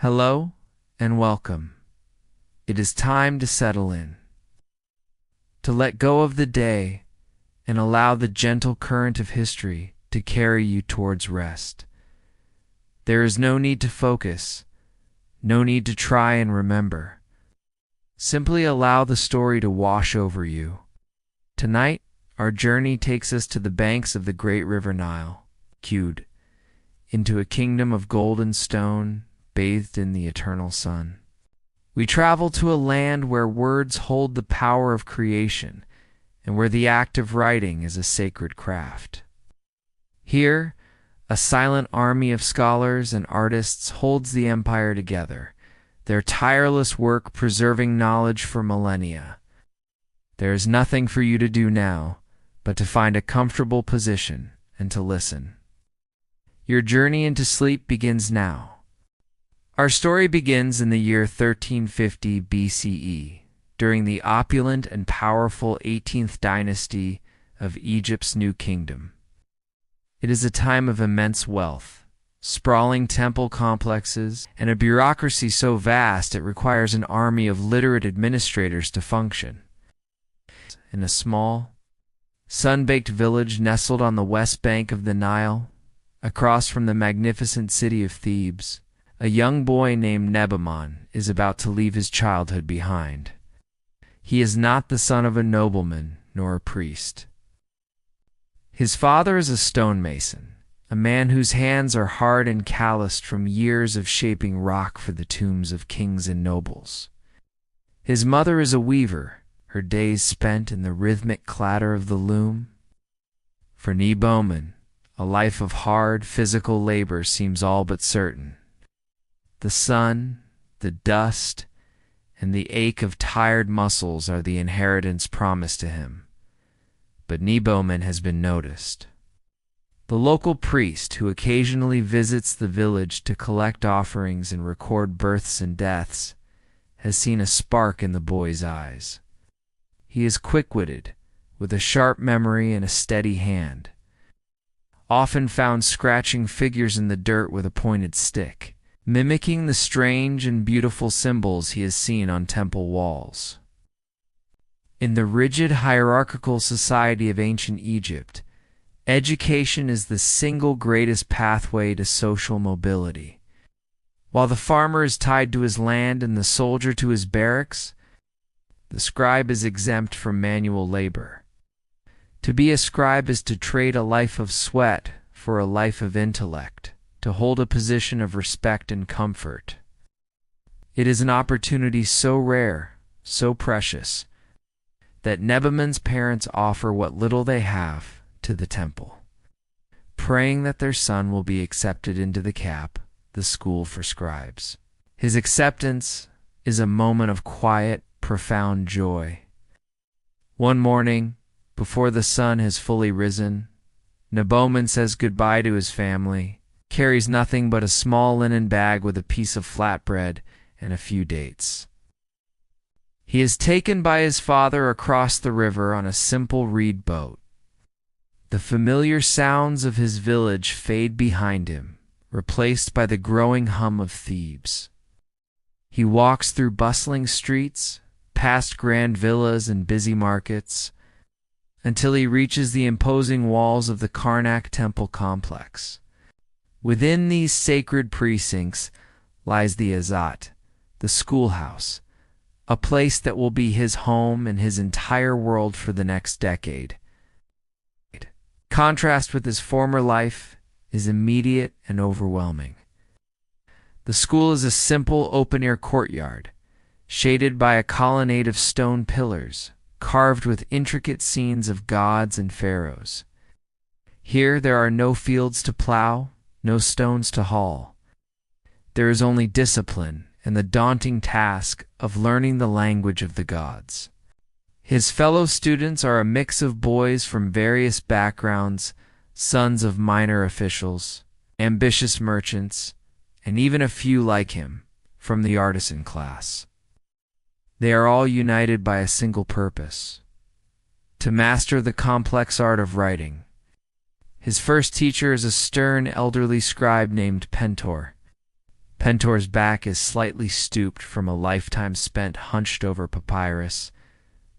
Hello and welcome. It is time to settle in, to let go of the day and allow the gentle current of history to carry you towards rest. There is no need to focus, no need to try and remember. Simply allow the story to wash over you. Tonight, our journey takes us to the banks of the great river Nile, cued into a kingdom of golden stone bathed in the eternal sun. We travel to a land where words hold the power of creation and where the act of writing is a sacred craft. Here, a silent army of scholars and artists holds the empire together, their tireless work preserving knowledge for millennia. There is nothing for you to do now but to find a comfortable position and to listen. Your journey into sleep begins now. Our story begins in the year 1350 BCE, during the opulent and powerful 18th dynasty of Egypt's New Kingdom. It is a time of immense wealth, sprawling temple complexes, and a bureaucracy so vast it requires an army of literate administrators to function. In a small, sun-baked village nestled on the west bank of the Nile, across from the magnificent city of Thebes, a young boy named Nebaman is about to leave his childhood behind. He is not the son of a nobleman nor a priest. His father is a stonemason, a man whose hands are hard and calloused from years of shaping rock for the tombs of kings and nobles. His mother is a weaver, her days spent in the rhythmic clatter of the loom. For Nebaman, a life of hard physical labor seems all but certain. The sun, the dust, and the ache of tired muscles are the inheritance promised to him. But Nebaman has been noticed. The local priest who occasionally visits the village to collect offerings and record births and deaths has seen a spark in the boy's eyes. He is quick-witted, with a sharp memory and a steady hand, often found scratching figures in the dirt with a pointed stick, mimicking the strange and beautiful symbols he has seen on temple walls. In the rigid hierarchical society of ancient Egypt, education is the single greatest pathway to social mobility. While the farmer is tied to his land and the soldier to his barracks, the scribe is exempt from manual labor. To be a scribe is to trade a life of sweat for a life of intellect, to hold a position of respect and comfort. It is an opportunity so rare, so precious, that Nebaman's parents offer what little they have to the temple, praying that their son will be accepted into the CAP, the school for scribes. His acceptance is a moment of quiet, profound joy. One morning, before the sun has fully risen, Nebaman says goodbye to his family, carries nothing but a small linen bag with a piece of flatbread and a few dates. He is taken by his father across the river on a simple reed boat. The familiar sounds of his village fade behind him, replaced by the growing hum of Thebes. He walks through bustling streets, past grand villas and busy markets, until he reaches the imposing walls of the Karnak temple complex. Within these sacred precincts lies the Azat, the schoolhouse, a place that will be his home and his entire world for the next decade. Contrast with his former life is immediate and overwhelming. The school is a simple open-air courtyard, shaded by a colonnade of stone pillars, carved with intricate scenes of gods and pharaohs. Here there are no fields to plow, no stones to haul. There is only discipline and the daunting task of learning the language of the gods. His fellow students are a mix of boys from various backgrounds, sons of minor officials, ambitious merchants, and even a few like him, from the artisan class. They are all united by a single purpose: to master the complex art of writing. His first teacher is a stern elderly scribe named Pentor. Pentor's back is slightly stooped from a lifetime spent hunched over papyrus,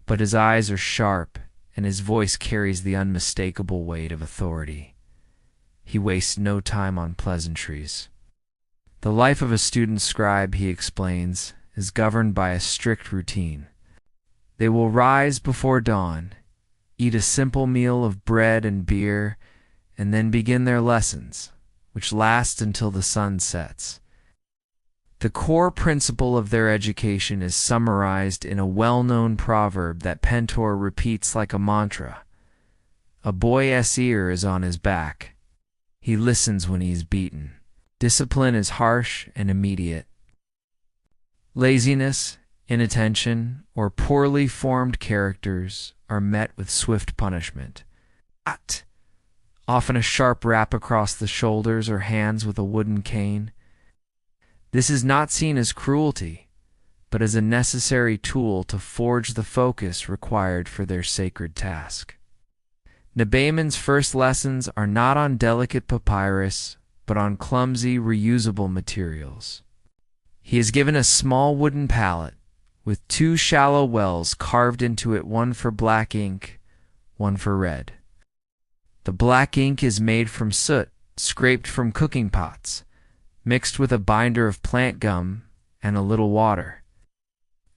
but his eyes are sharp and his voice carries the unmistakable weight of authority. He wastes no time on pleasantries. The life of a student scribe, he explains, is governed by a strict routine. They will rise before dawn, eat a simple meal of bread and beer, and then begin their lessons, which last until the sun sets. The core principle of their education is summarized in a well-known proverb that Pentor repeats like a mantra. A boy's ear is on his back. He listens when he is beaten. Discipline is harsh and immediate. Laziness, inattention, or poorly formed characters are met with swift punishment. Often a sharp rap across the shoulders or hands with a wooden cane. This is not seen as cruelty, but as a necessary tool to forge the focus required for their sacred task. Nebaemon's first lessons are not on delicate papyrus, but on clumsy, reusable materials. He is given a small wooden palette with 2 shallow wells carved into it, one for black ink, one for red. The black ink is made from soot scraped from cooking pots, mixed with a binder of plant gum and a little water.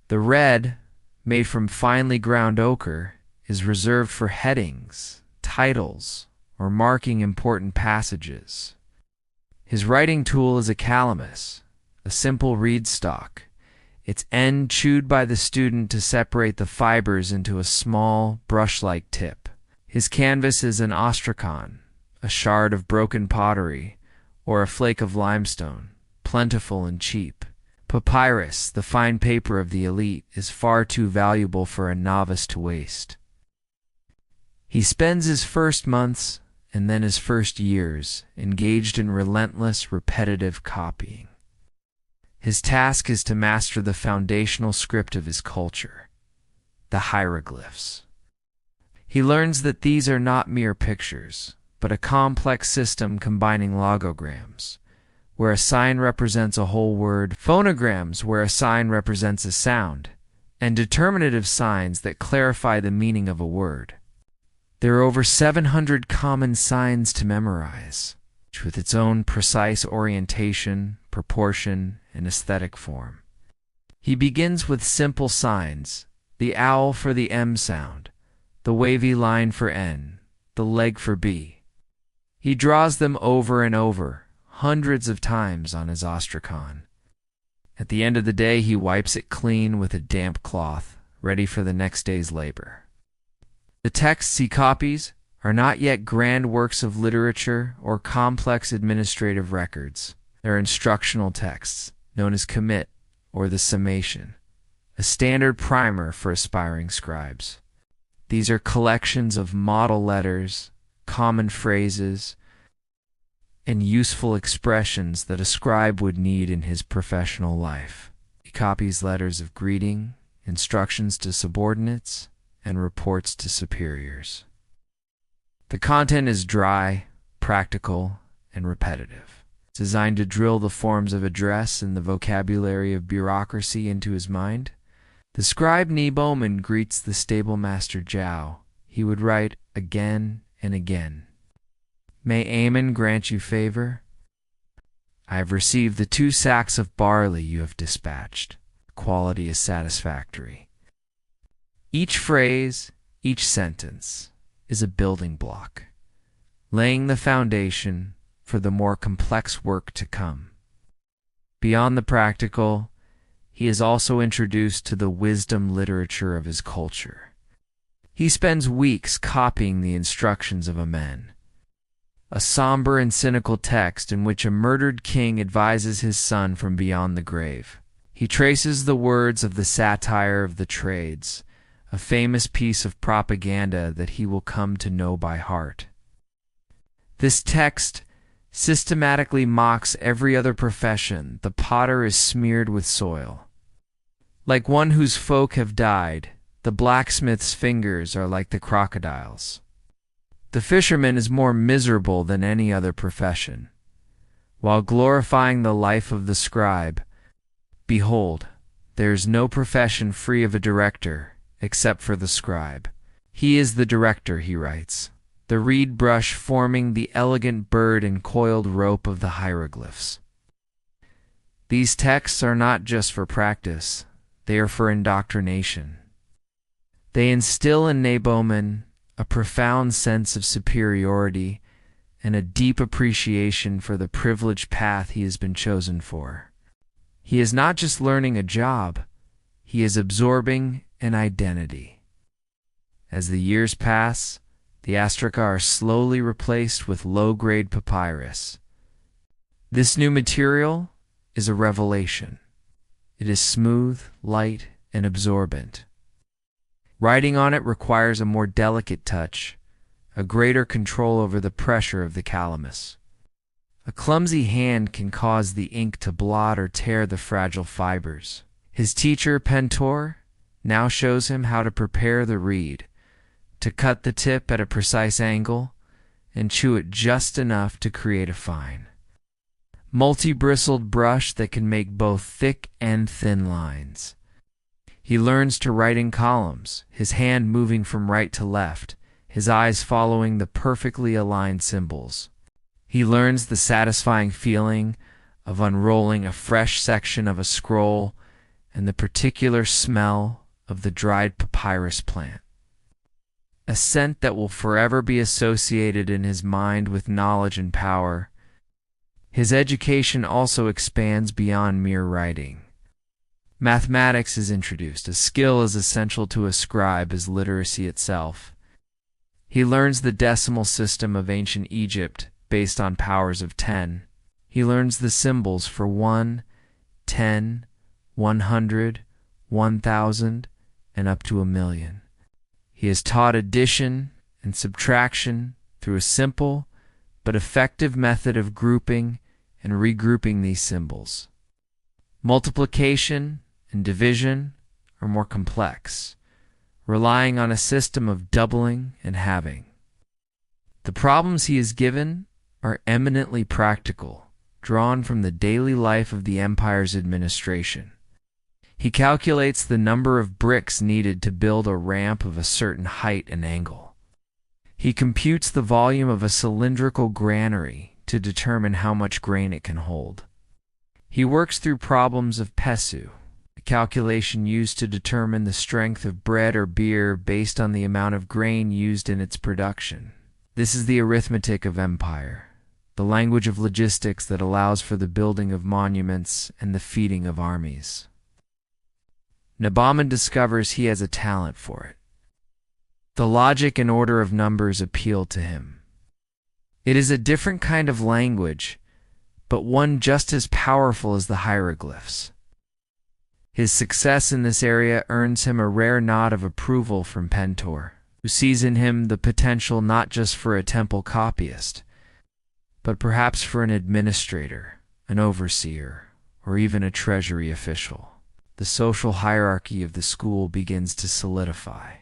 The red, made from finely ground ochre, is reserved for headings, titles, or marking important passages. His writing tool is a calamus, a simple reed stalk, its end chewed by the student to separate the fibers into a small, brush-like tip. His canvas is an ostrakhan, a shard of broken pottery, or a flake of limestone, plentiful and cheap. Papyrus, the fine paper of the elite, is far too valuable for a novice to waste. He spends his first months and then his first years engaged in relentless, repetitive copying. His task is to master the foundational script of his culture, the hieroglyphs. He learns that these are not mere pictures, but a complex system combining logograms, where a sign represents a whole word, phonograms, where a sign represents a sound, and determinative signs that clarify the meaning of a word. There are over 700 common signs to memorize, each with its own precise orientation, proportion, and aesthetic form. He begins with simple signs, the owl for the M sound, the wavy line for N, the leg for B. He draws them over and over, hundreds of times on his ostrakhan. At the end of the day, he wipes it clean with a damp cloth, ready for the next day's labor. The texts he copies are not yet grand works of literature or complex administrative records. They're instructional texts, known as commit or the summation, a standard primer for aspiring scribes. These are collections of model letters, common phrases, and useful expressions that a scribe would need in his professional life. He copies letters of greeting, instructions to subordinates, and reports to superiors. The content is dry, practical, and repetitive. It's designed to drill the forms of address and the vocabulary of bureaucracy into his mind. The scribe Nebaeon greets the stable master Zhao. He would write again and again. May Ammon grant you favor. I have received the 2 sacks of barley you have dispatched. The quality is satisfactory. Each phrase, each sentence, is a building block, laying the foundation for the more complex work to come. Beyond the practical, he is also introduced to the wisdom literature of his culture. He spends weeks copying the instructions of a man, a somber and cynical text in which a murdered king advises his son from beyond the grave. He traces the words of the satire of the trades, a famous piece of propaganda that he will come to know by heart. This text systematically mocks every other profession. The potter is smeared with soil. Like one whose folk have died, the blacksmith's fingers are like the crocodile's. The fisherman is more miserable than any other profession. while glorifying the life of the scribe. Behold, there is no profession free of a director, except for the scribe. He is the director, he writes, the reed brush forming the elegant bird and coiled rope of the hieroglyphs. These texts are not just for practice, they are for indoctrination. They instill in Naboman a profound sense of superiority and a deep appreciation for the privileged path he has been chosen for. He is not just learning a job, he is absorbing an identity. As the years pass, the astraca are slowly replaced with low-grade papyrus. This new material is a revelation. It is smooth, light, and absorbent. Writing on it requires a more delicate touch, a greater control over the pressure of the calamus. A clumsy hand can cause the ink to blot or tear the fragile fibers. His teacher, Pentor, now shows him how to prepare the reed, to cut the tip at a precise angle, and chew it just enough to create a fine, multi-bristled brush that can make both thick and thin lines. He learns to write in columns, his hand moving from right to left, his eyes following the perfectly aligned symbols. He learns the satisfying feeling of unrolling a fresh section of a scroll and the particular smell of the dried papyrus plant, a scent that will forever be associated in his mind with knowledge and power. His education also expands beyond mere writing. Mathematics is introduced, a skill as essential to a scribe as literacy itself. He learns the decimal system of ancient Egypt based on powers of 10. He learns the symbols for 1, 10, 100, 1,000, and up to 1,000,000. He is taught addition and subtraction through a simple but effective method of grouping and regrouping these symbols. Multiplication and division are more complex, relying on a system of doubling and halving. The problems he is given are eminently practical, drawn from the daily life of the empire's administration. He calculates the number of bricks needed to build a ramp of a certain height and angle. He computes the volume of a cylindrical granary to determine how much grain it can hold. He works through problems of pesu, a calculation used to determine the strength of bread or beer based on the amount of grain used in its production. This is the arithmetic of empire, the language of logistics that allows for the building of monuments and the feeding of armies. Naboman discovers he has a talent for it. The logic and order of numbers appeal to him. It is a different kind of language, but one just as powerful as the hieroglyphs. His success in this area earns him a rare nod of approval from Pentor, who sees in him the potential not just for a temple copyist, but perhaps for an administrator, an overseer, or even a treasury official. The social hierarchy of the school begins to solidify.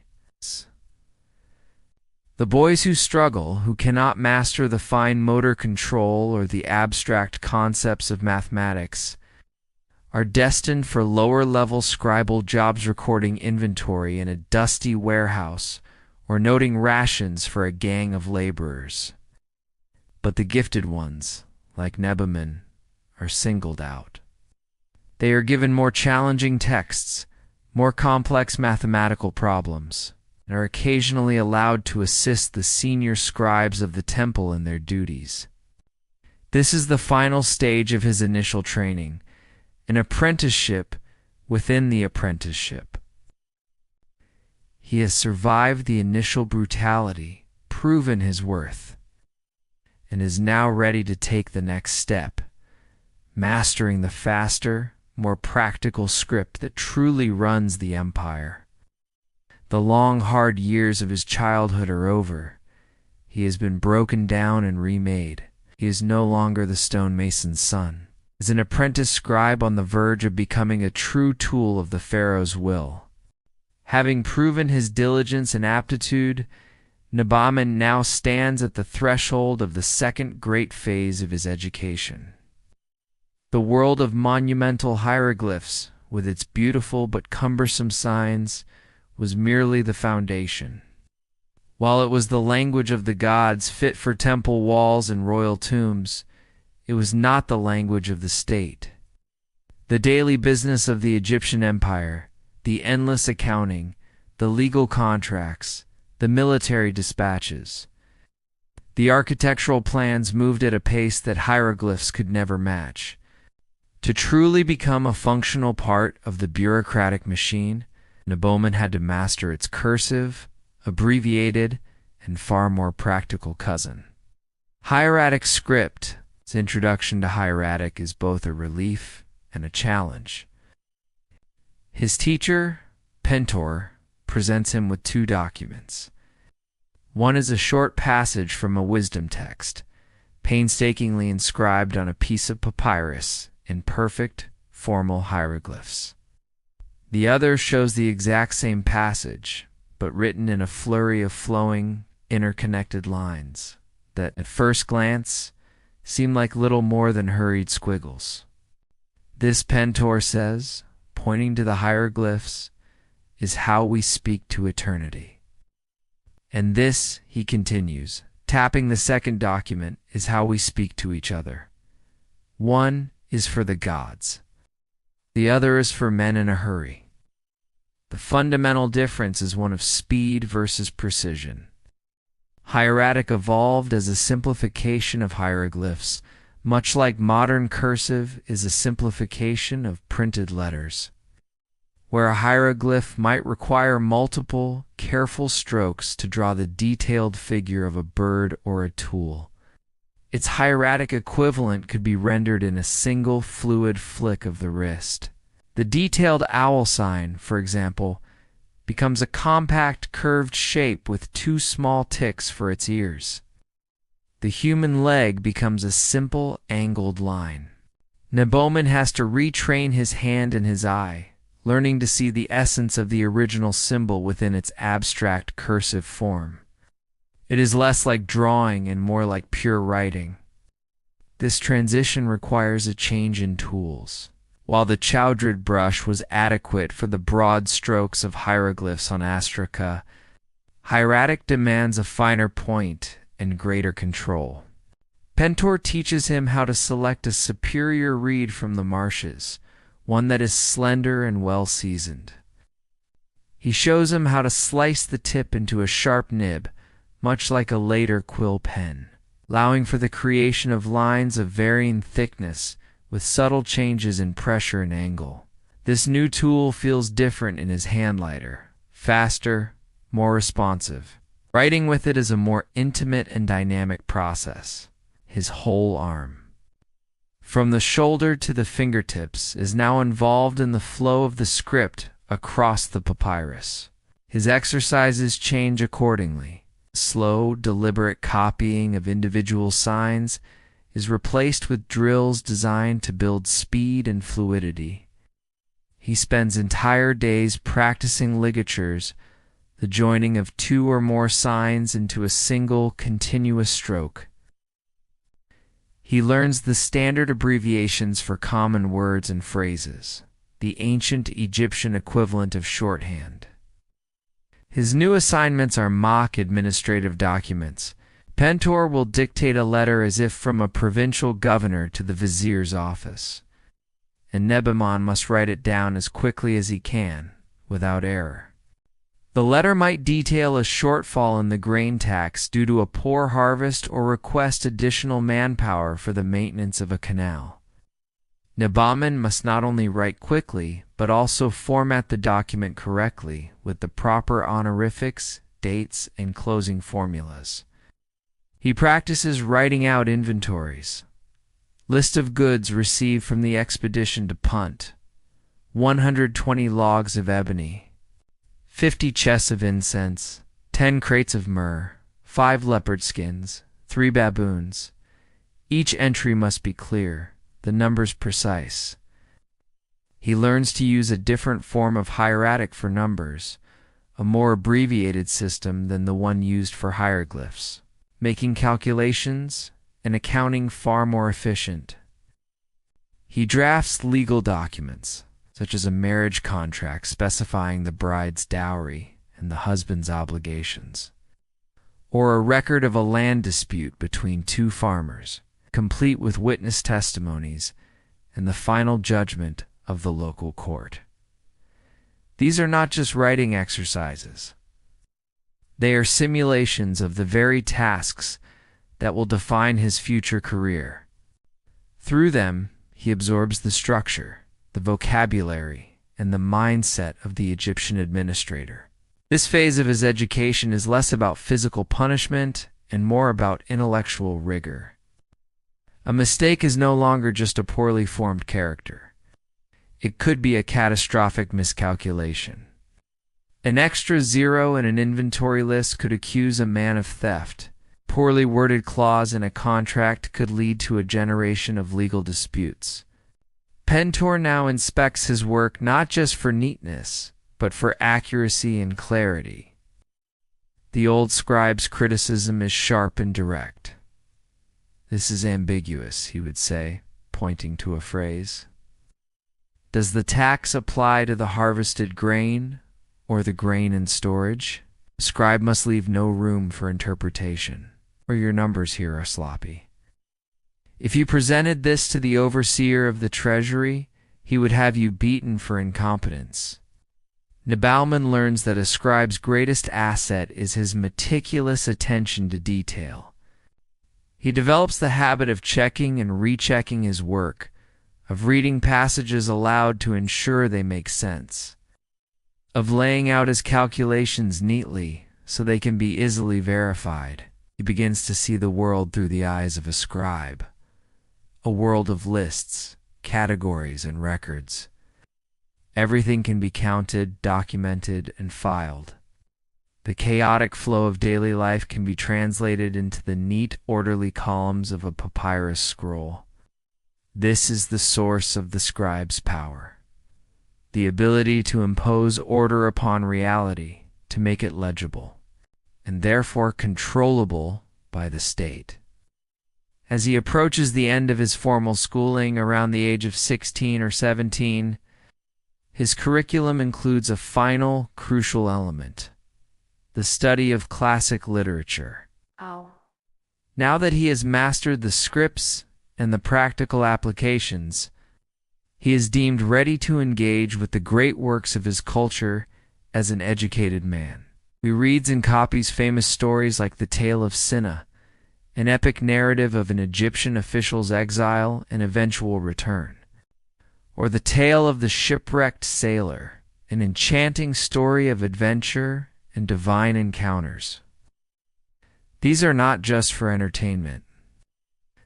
The boys who struggle, who cannot master the fine motor control or the abstract concepts of mathematics, are destined for lower-level scribal jobs recording inventory in a dusty warehouse or noting rations for a gang of laborers. But the gifted ones, like Naboman, are singled out. They are given more challenging texts, more complex mathematical problems, and are occasionally allowed to assist the senior scribes of the temple in their duties. This is the final stage of his initial training, an apprenticeship within the apprenticeship. He has survived the initial brutality, proven his worth, and is now ready to take the next step, mastering the faster, more practical script that truly runs the empire. The long, hard years of his childhood are over. He has been broken down and remade. He is no longer the stonemason's son. As an apprentice scribe on the verge of becoming a true tool of the pharaoh's will. Having proven his diligence and aptitude, Naboman now stands at the threshold of the second great phase of his education. The world of monumental hieroglyphs, with its beautiful but cumbersome signs, was merely the foundation. While it was the language of the gods fit for temple walls and royal tombs, it was not the language of the state. The daily business of the Egyptian empire, the endless accounting, the legal contracts, the military dispatches. The architectural plans moved at a pace that hieroglyphs could never match. To truly become a functional part of the bureaucratic machine, Neboman had to master its cursive, abbreviated, and far more practical cousin. Hieratic script. Its introduction to hieratic is both a relief and a challenge. His teacher, Pentor, presents him with two documents. One is a short passage from a wisdom text, painstakingly inscribed on a piece of papyrus in perfect, formal hieroglyphs. The other shows the exact same passage, but written in a flurry of flowing, interconnected lines that, at first glance, seem like little more than hurried squiggles. This, Pentor says, pointing to the hieroglyphs, is how we speak to eternity. And this, he continues, tapping the second document, is how we speak to each other. One is for the gods. The other is for men in a hurry. The fundamental difference is one of speed versus precision. Hieratic evolved as a simplification of hieroglyphs, much like modern cursive is a simplification of printed letters. Where a hieroglyph might require multiple, careful strokes to draw the detailed figure of a bird or a tool, its hieratic equivalent could be rendered in a single fluid flick of the wrist. The detailed owl sign, for example, becomes a compact curved shape with two small ticks for its ears. The human leg becomes a simple angled line. Neboman has to retrain his hand and his eye, learning to see the essence of the original symbol within its abstract cursive form. It is less like drawing and more like pure writing. This transition requires a change in tools. While the Chowdred brush was adequate for the broad strokes of hieroglyphs on astraca, hieratic demands a finer point and greater control. Pentor teaches him how to select a superior reed from the marshes, one that is slender and well-seasoned. He shows him how to slice the tip into a sharp nib, much like a later quill pen, allowing for the creation of lines of varying thickness with subtle changes in pressure and angle. This new tool feels different in his hand lighter, faster, more responsive. Writing with it is a more intimate and dynamic process. His whole arm, from the shoulder to the fingertips, is now involved in the flow of the script across the papyrus. His exercises change accordingly. Slow, deliberate copying of individual signs is replaced with drills designed to build speed and fluidity. He spends entire days practicing ligatures, the joining of two or more signs into a single, continuous stroke. He learns the standard abbreviations for common words and phrases, the ancient Egyptian equivalent of shorthand. His new assignments are mock administrative documents. Pentor will dictate a letter as if from a provincial governor to the vizier's office, and Neboman must write it down as quickly as he can, without error. The letter might detail a shortfall in the grain tax due to a poor harvest or request additional manpower for the maintenance of a canal. Neboman must not only write quickly, but also format the document correctly with the proper honorifics, dates, and closing formulas. He practices writing out inventories. List of goods received from the expedition to Punt: 120 logs of ebony, 50 chests of incense, 10 crates of myrrh, 5 leopard skins, 3 baboons. Each entry must be clear, the numbers precise. He learns to use a different form of hieratic for numbers, a more abbreviated system than the one used for hieroglyphs, making calculations and accounting far more efficient. He drafts legal documents, such as a marriage contract specifying the bride's dowry and the husband's obligations, or a record of a land dispute between two farmers, complete with witness testimonies and the final judgment of the local court. These are not just writing exercises. They are simulations of the very tasks that will define his future career. Through them, he absorbs the structure, the vocabulary, and the mindset of the Egyptian administrator. This phase of his education is less about physical punishment and more about intellectual rigor. A mistake is no longer just a poorly formed character. It could be a catastrophic miscalculation. An extra zero in an inventory list could accuse a man of theft. Poorly worded clause in a contract could lead to a generation of legal disputes. Pentor now inspects his work not just for neatness, but for accuracy and clarity. The old scribe's criticism is sharp and direct. "This is ambiguous," he would say, pointing to a phrase. "Does the tax apply to the harvested grain or the grain in storage?" The scribe must leave no room for interpretation, or your numbers here are sloppy. If you presented this to the overseer of the treasury, he would have you beaten for incompetence. Nabalman learns that a scribe's greatest asset is his meticulous attention to detail. He develops the habit of checking and rechecking his work, of reading passages aloud to ensure they make sense, of laying out his calculations neatly so they can be easily verified. He begins to see the world through the eyes of a scribe, a world of lists, categories, and records. Everything can be counted, documented, and filed. The chaotic flow of daily life can be translated into the neat, orderly columns of a papyrus scroll. This is the source of the scribe's power, the ability to impose order upon reality, to make it legible, and therefore controllable by the state. As he approaches the end of his formal schooling around the age of 16 or 17, his curriculum includes a final, crucial element: the study of classic literature. Now that he has mastered the scripts and the practical applications, he is deemed ready to engage with the great works of his culture as an educated man. He reads and copies famous stories like the Tale of Cinna, an epic narrative of an Egyptian official's exile and eventual return, or the Tale of the Shipwrecked Sailor, an enchanting story of adventure and divine encounters. These are not just for entertainment.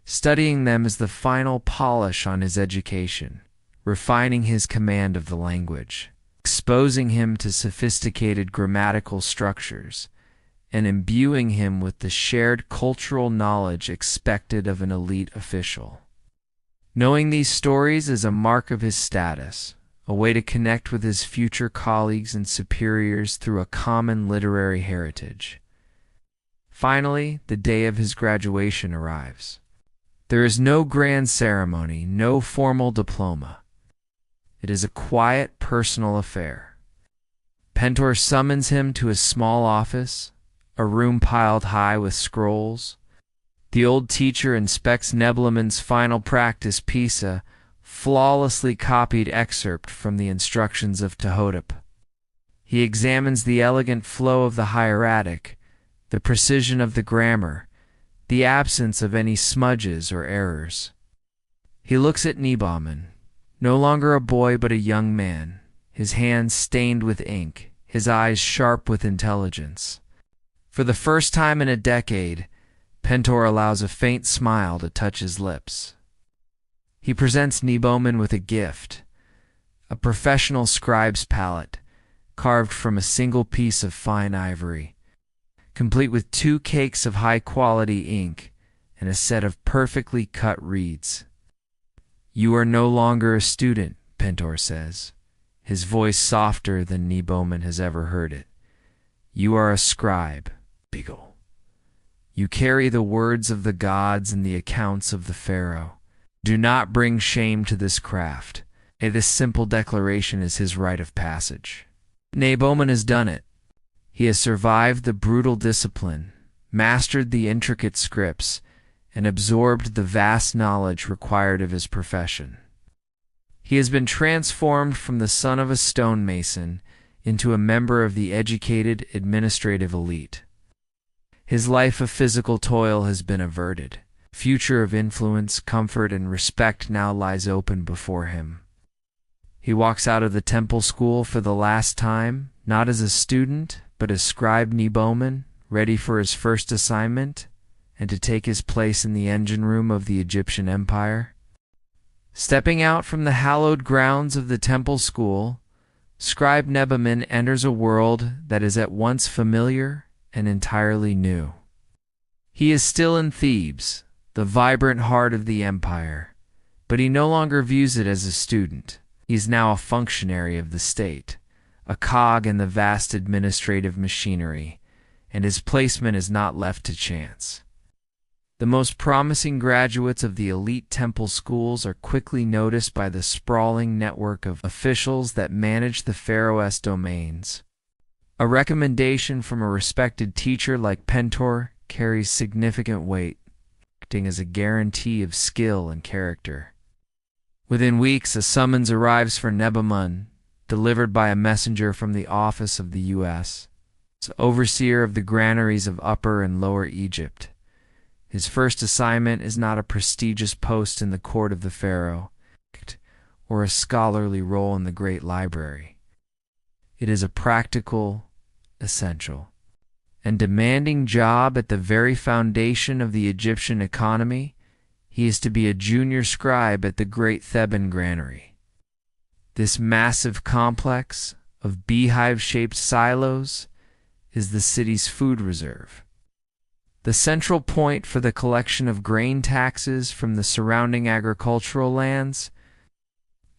Studying them is the final polish on his education, refining his command of the language, exposing him to sophisticated grammatical structures, and imbuing him with the shared cultural knowledge expected of an elite official. Knowing these stories is a mark of his status, a way to connect with his future colleagues and superiors through a common literary heritage. Finally, the day of his graduation arrives. There is no grand ceremony, no formal diploma. It is a quiet, personal affair. Pentor summons him to his small office, a room piled high with scrolls. The old teacher inspects Nebleman's final practice piece, a flawlessly copied excerpt from the instructions of Tehotep. He examines the elegant flow of the hieratic, the precision of the grammar, the absence of any smudges or errors. He looks at Nabalman, no longer a boy but a young man, his hands stained with ink, his eyes sharp with intelligence. For the first time in a decade, Pentor allows a faint smile to touch his lips. He presents Nabalman with a gift, a professional scribe's palette, carved from a single piece of fine ivory, complete with 2 cakes of high-quality ink and a set of perfectly cut reeds. "You are no longer a student," Pentor says, his voice softer than Nabalman has ever heard it. "You are a scribe, Beagle. You carry the words of the gods and the accounts of the pharaoh. Do not bring shame to this craft. This simple declaration is his rite of passage. Naboman has done it. He has survived the brutal discipline, mastered the intricate scripts, and absorbed the vast knowledge required of his profession. He has been transformed from the son of a stonemason into a member of the educated administrative elite. His life of physical toil has been averted. Future of influence, comfort, and respect now lies open before him. He walks out of the temple school for the last time, not as a student, but as scribe Naboman, ready for his first assignment, and to take his place in the engine room of the Egyptian Empire. Stepping out from the hallowed grounds of the temple school, scribe Naboman enters a world that is at once familiar and entirely new. He is still in Thebes, the vibrant heart of the empire, but he no longer views it as a student. He is now a functionary of the state, a cog in the vast administrative machinery, and his placement is not left to chance. The most promising graduates of the elite temple schools are quickly noticed by the sprawling network of officials that manage the pharaoh's domains. A recommendation from a respected teacher like Pentor carries significant weight, acting as a guarantee of skill and character. Within weeks, a summons arrives for Naboman, delivered by a messenger from the office of the U.S., overseer of the granaries of Upper and Lower Egypt. His first assignment is not a prestigious post in the court of the pharaoh, or a scholarly role in the great library. It is a practical, essential, and demanding job at the very foundation of the Egyptian economy. He is to be a junior scribe at the great Theban granary. This massive complex of beehive-shaped silos is the city's food reserve, the central point for the collection of grain taxes from the surrounding agricultural lands.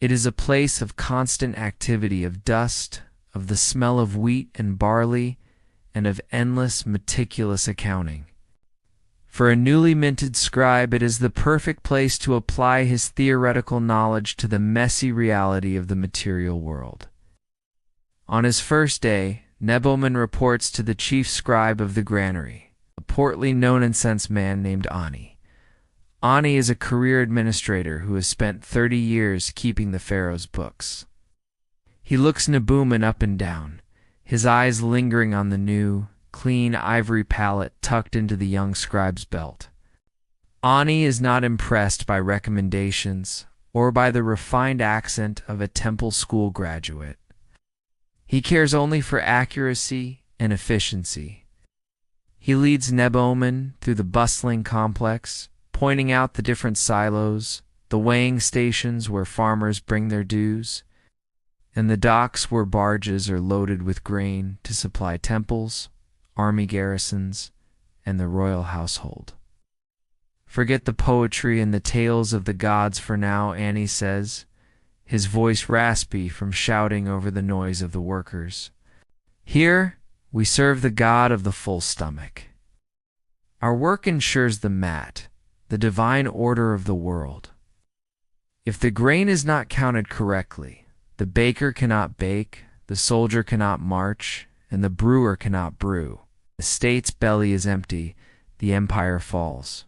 It is a place of constant activity, of dust, of the smell of wheat and barley, and of endless, meticulous accounting. For a newly minted scribe, it is the perfect place to apply his theoretical knowledge to the messy reality of the material world. On his first day, Naboman reports to the chief scribe of the granary, a portly, no-nonsense man named Ani. Ani is a career administrator who has spent 30 years keeping the pharaoh's books. He looks Naboman up and down, his eyes lingering on the new, clean ivory palette tucked into the young scribe's belt. Ani is not impressed by recommendations or by the refined accent of a temple school graduate. He cares only for accuracy and efficiency. He leads Naboman through the bustling complex, pointing out the different silos, the weighing stations where farmers bring their dues, and the docks where barges are loaded with grain to supply temples, army garrisons, and the royal household. Forget the poetry and the tales of the gods for now, Ani says, his voice raspy from shouting over the noise of the workers. Here, we serve the god of the full stomach. Our work ensures the mat, the divine order of the world. If the grain is not counted correctly, the baker cannot bake, the soldier cannot march, and the brewer cannot brew. The state's belly is empty, the empire falls.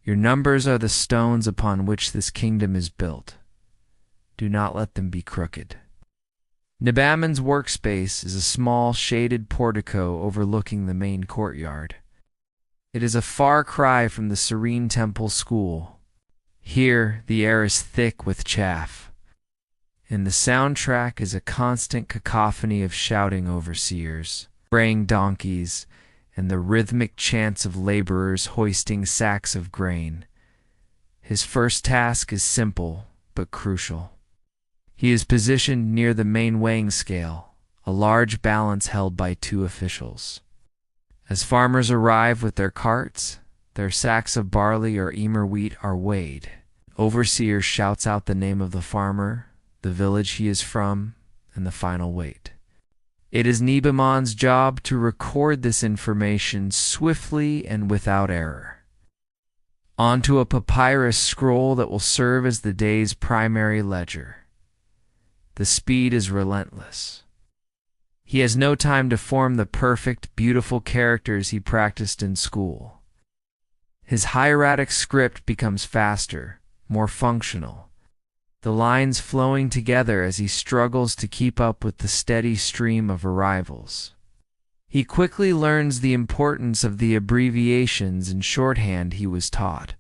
Your numbers are the stones upon which this kingdom is built. Do not let them be crooked. Naboman's workspace is a small, shaded portico overlooking the main courtyard. It is a far cry from the serene temple school. Here, the air is thick with chaff, and the soundtrack is a constant cacophony of shouting overseers, braying donkeys, and the rhythmic chants of laborers hoisting sacks of grain. His first task is simple but crucial. He is positioned near the main weighing scale, a large balance held by 2 officials. As farmers arrive with their carts, their sacks of barley or emmer wheat are weighed. Overseer shouts out the name of the farmer, the village he is from, and the final weight. It is Naboman's job to record this information swiftly and without error. onto a papyrus scroll that will serve as the day's primary ledger. The speed is relentless. He has no time to form the perfect, beautiful characters he practiced in school. His hieratic script becomes faster, more functional, the lines flowing together as he struggles to keep up with the steady stream of arrivals. He quickly learns the importance of the abbreviations and shorthand he was taught.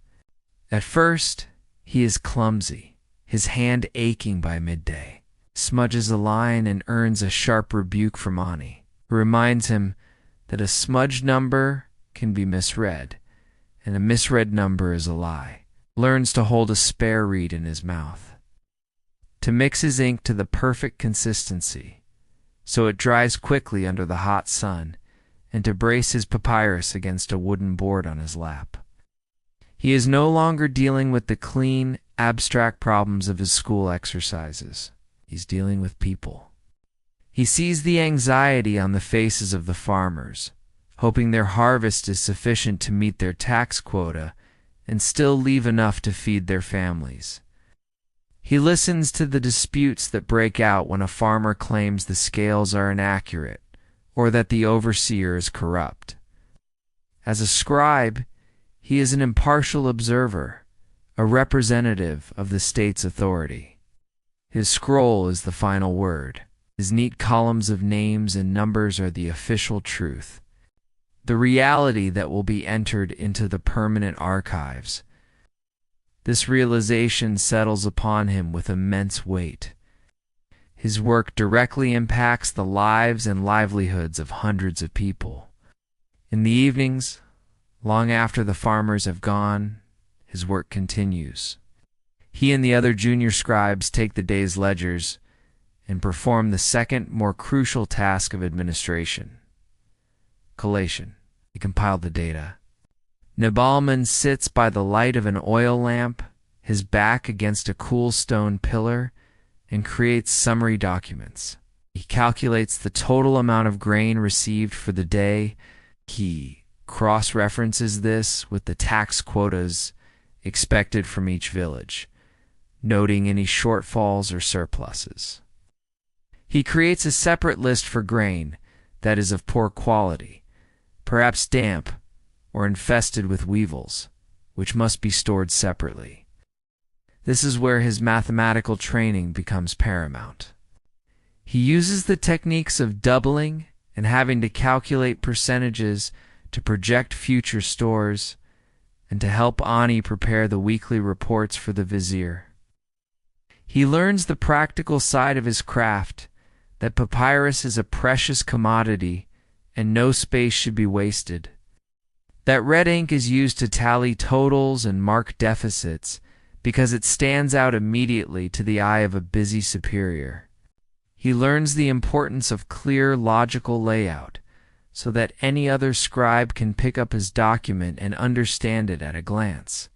At first, he is clumsy, his hand aching by midday. Smudges a line and earns a sharp rebuke from Ani, who reminds him that a smudged number can be misread, and a misread number is a lie. Learns to hold a spare reed in his mouth, to mix his ink to the perfect consistency, so it dries quickly under the hot sun, and to brace his papyrus against a wooden board on his lap. He is no longer dealing with the clean, abstract problems of his school exercises. He's dealing with people. He sees the anxiety on the faces of the farmers, hoping their harvest is sufficient to meet their tax quota and still leave enough to feed their families. He listens to the disputes that break out when a farmer claims the scales are inaccurate or that the overseer is corrupt. As a scribe, he is an impartial observer, a representative of the state's authority. His scroll is the final word. His neat columns of names and numbers are the official truth, the reality that will be entered into the permanent archives. This realization settles upon him with immense weight. His work directly impacts the lives and livelihoods of hundreds of people. In the evenings, long after the farmers have gone, his work continues. He and the other junior scribes take the day's ledgers and perform the second, more crucial task of administration: collation. He compiled the data. Nabalman sits by the light of an oil lamp, his back against a cool stone pillar, and creates summary documents. He calculates the total amount of grain received for the day. He cross-references this with the tax quotas expected from each village, noting any shortfalls or surpluses. He creates a separate list for grain that is of poor quality, perhaps damp or infested with weevils, which must be stored separately. This is where his mathematical training becomes paramount. He uses the techniques of doubling and having to calculate percentages to project future stores and to help Ani prepare the weekly reports for the vizier. He learns the practical side of his craft, that papyrus is a precious commodity and no space should be wasted. That red ink is used to tally totals and mark deficits because it stands out immediately to the eye of a busy superior. He learns the importance of clear, logical layout so that any other scribe can pick up his document and understand it at a glance.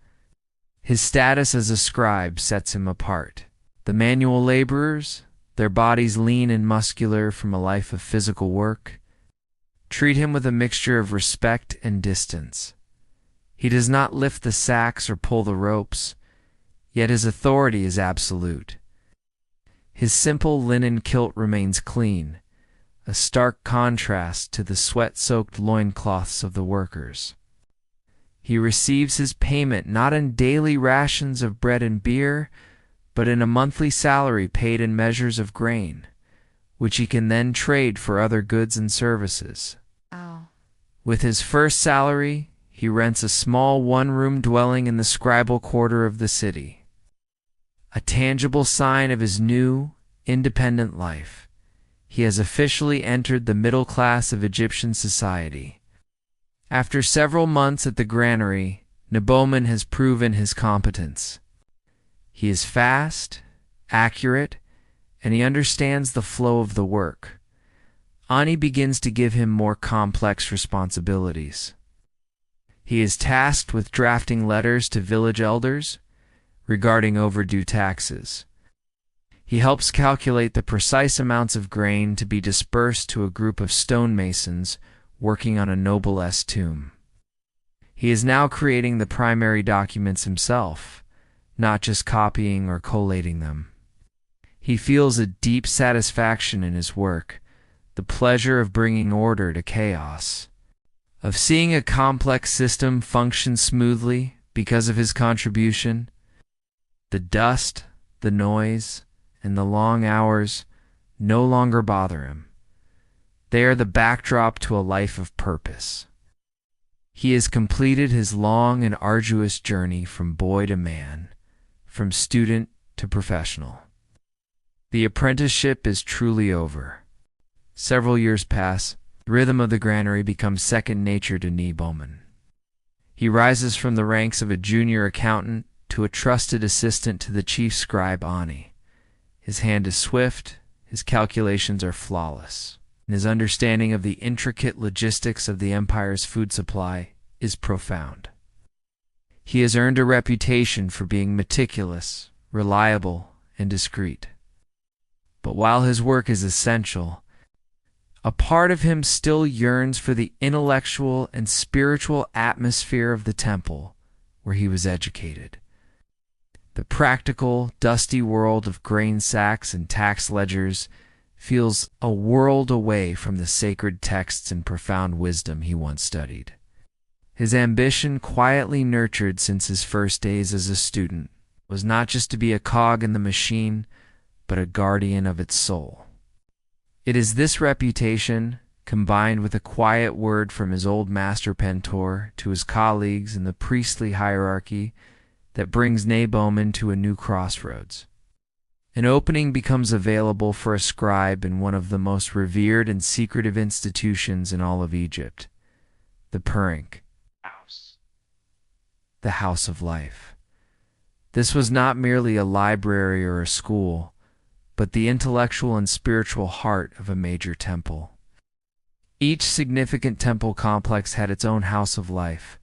His status as a scribe sets him apart. The manual laborers, their bodies lean and muscular from a life of physical work, treat him with a mixture of respect and distance. He does not lift the sacks or pull the ropes, yet his authority is absolute. His simple linen kilt remains clean, a stark contrast to the sweat-soaked loincloths of the workers. He receives his payment not in daily rations of bread and beer, but in a monthly salary paid in measures of grain, which he can then trade for other goods and services. Oh. With his first salary, he rents a small one-room dwelling in the scribal quarter of the city, a tangible sign of his new, independent life. He has officially entered the middle class of Egyptian society. After several months at the granary, Naboman has proven his competence. He is fast, accurate, and he understands the flow of the work. Ani begins to give him more complex responsibilities. He is tasked with drafting letters to village elders regarding overdue taxes. He helps calculate the precise amounts of grain to be dispersed to a group of stonemasons working on a noblesse tomb. He is now creating the primary documents himself, not just copying or collating them. He feels a deep satisfaction in his work, the pleasure of bringing order to chaos, of seeing a complex system function smoothly because of his contribution. The dust, the noise, and the long hours no longer bother him. They are the backdrop to a life of purpose. He has completed his long and arduous journey from boy to man, from student to professional. The apprenticeship is truly over. Several years pass. The rhythm of the granary becomes second nature to Nee Bowman. He rises from the ranks of a junior accountant to a trusted assistant to the chief scribe Ani. His hand is swift, his calculations are flawless, and his understanding of the intricate logistics of the empire's food supply is profound. He has earned a reputation for being meticulous, reliable, and discreet. But while his work is essential, a part of him still yearns for the intellectual and spiritual atmosphere of the temple where he was educated. The practical, dusty world of grain sacks and tax ledgers feels a world away from the sacred texts and profound wisdom he once studied. His ambition, quietly nurtured since his first days as a student, was not just to be a cog in the machine, but a guardian of its soul. It is this reputation, combined with a quiet word from his old master Pentor to his colleagues in the priestly hierarchy, that brings Nee Bowman to a new crossroads. An opening becomes available for a scribe in one of the most revered and secretive institutions in all of Egypt, the Purinc House, the House of Life. This was not merely a library or a school, but the intellectual and spiritual heart of a major temple. Each significant temple complex had its own house of life,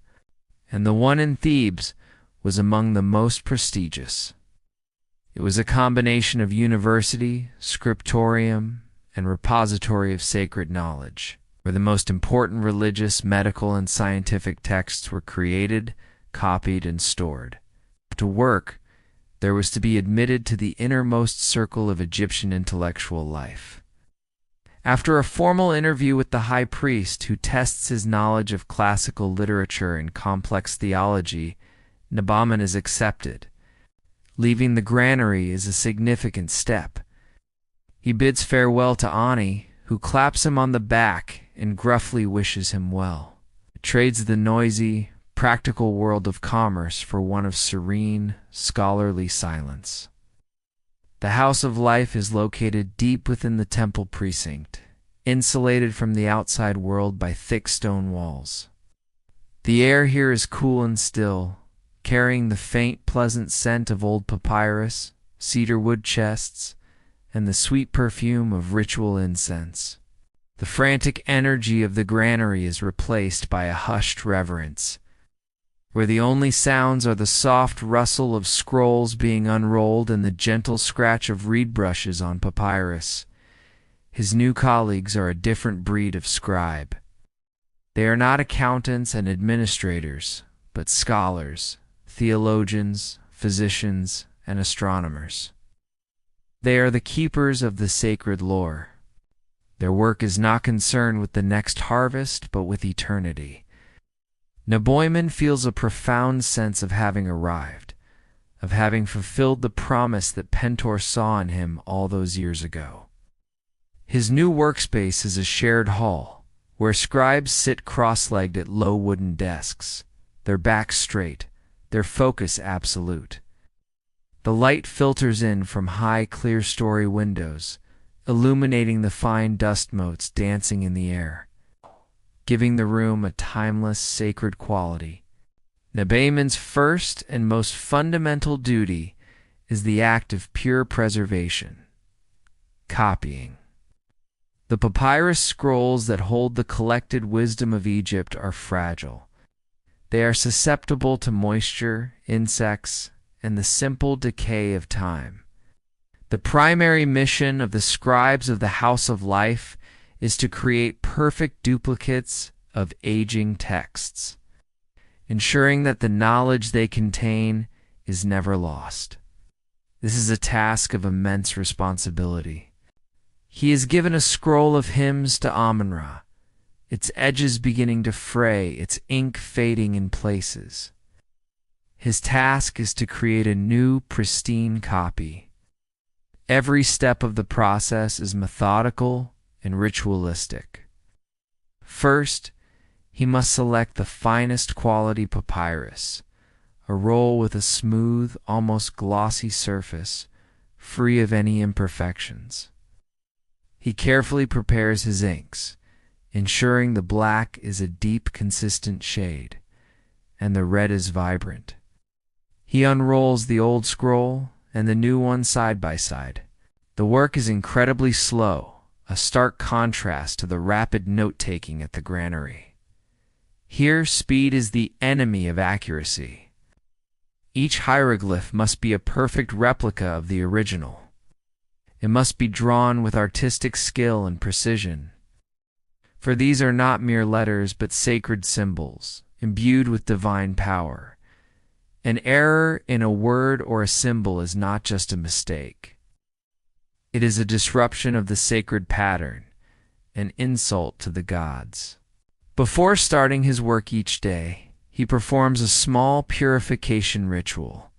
and the one in Thebes was among the most prestigious. It was a combination of university, scriptorium, and repository of sacred knowledge, where the most important religious, medical, and scientific texts were created, copied, and stored. To work, there was to be admitted to the innermost circle of Egyptian intellectual life. After a formal interview with the high priest who tests his knowledge of classical literature and complex theology, Nee Bowman is accepted. Leaving the granary is a significant step. He bids farewell to Ani, who claps him on the back and gruffly wishes him well. Trades the noisy, practical world of commerce for one of serene, scholarly silence. The House of Life is located deep within the temple precinct, insulated from the outside world by thick stone walls. The air here is cool and still, carrying the faint, pleasant scent of old papyrus, cedar wood chests, and the sweet perfume of ritual incense. The frantic energy of the granary is replaced by a hushed reverence, where the only sounds are the soft rustle of scrolls being unrolled and the gentle scratch of reed brushes on papyrus. His new colleagues are a different breed of scribe. They are not accountants and administrators, but scholars, theologians, physicians, and astronomers. They are the keepers of the sacred lore. Their work is not concerned with the next harvest, but with eternity. Nee Bowman feels a profound sense of having arrived, of having fulfilled the promise that Pentor saw in him all those years ago. His new workspace is a shared hall, where scribes sit cross-legged at low wooden desks, their backs straight, their focus absolute. The light filters in from high, clear-story windows, illuminating the fine dust motes dancing in the air, giving the room a timeless, sacred quality. Nee Bowman's first and most fundamental duty is the act of pure preservation, copying. The papyrus scrolls that hold the collected wisdom of Egypt are fragile. They are susceptible to moisture, insects, and the simple decay of time. The primary mission of the scribes of the House of Life is to create perfect duplicates of aging texts. ensuring that the knowledge they contain is never lost. This is a task of immense responsibility. He is given a scroll of hymns to Amun-Ra, its edges beginning to fray, its ink fading in places. His task is to create a new, pristine copy. Every step of the process is methodical and ritualistic. First, he must select the finest quality papyrus, a roll with a smooth, almost glossy surface, free of any imperfections. He carefully prepares his inks, ensuring the black is a deep, consistent shade, and the red is vibrant. He unrolls the old scroll and the new one side by side. The work is incredibly slow, a stark contrast to the rapid note-taking at the granary. Here, speed is the enemy of accuracy. Each hieroglyph must be a perfect replica of the original. It must be drawn with artistic skill and precision. For these are not mere letters but sacred symbols, imbued with divine power. An error in a word or a symbol is not just a mistake. It is a disruption of the sacred pattern, an insult to the gods. Before starting his work each day, he performs a small purification ritual,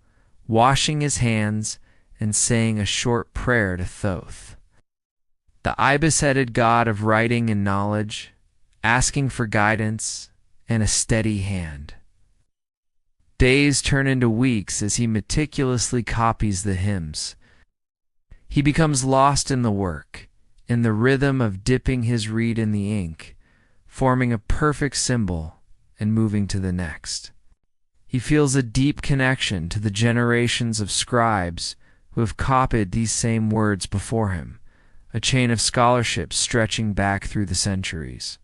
washing his hands and saying a short prayer to Thoth, the ibis-headed god of writing and knowledge, asking for guidance and a steady hand. Days turn into weeks as he meticulously copies the hymns. He becomes lost in the work, in the rhythm of dipping his reed in the ink, forming a perfect symbol and moving to the next. He feels a deep connection to the generations of scribes who have copied these same words before him, a chain of scholarship stretching back through the centuries.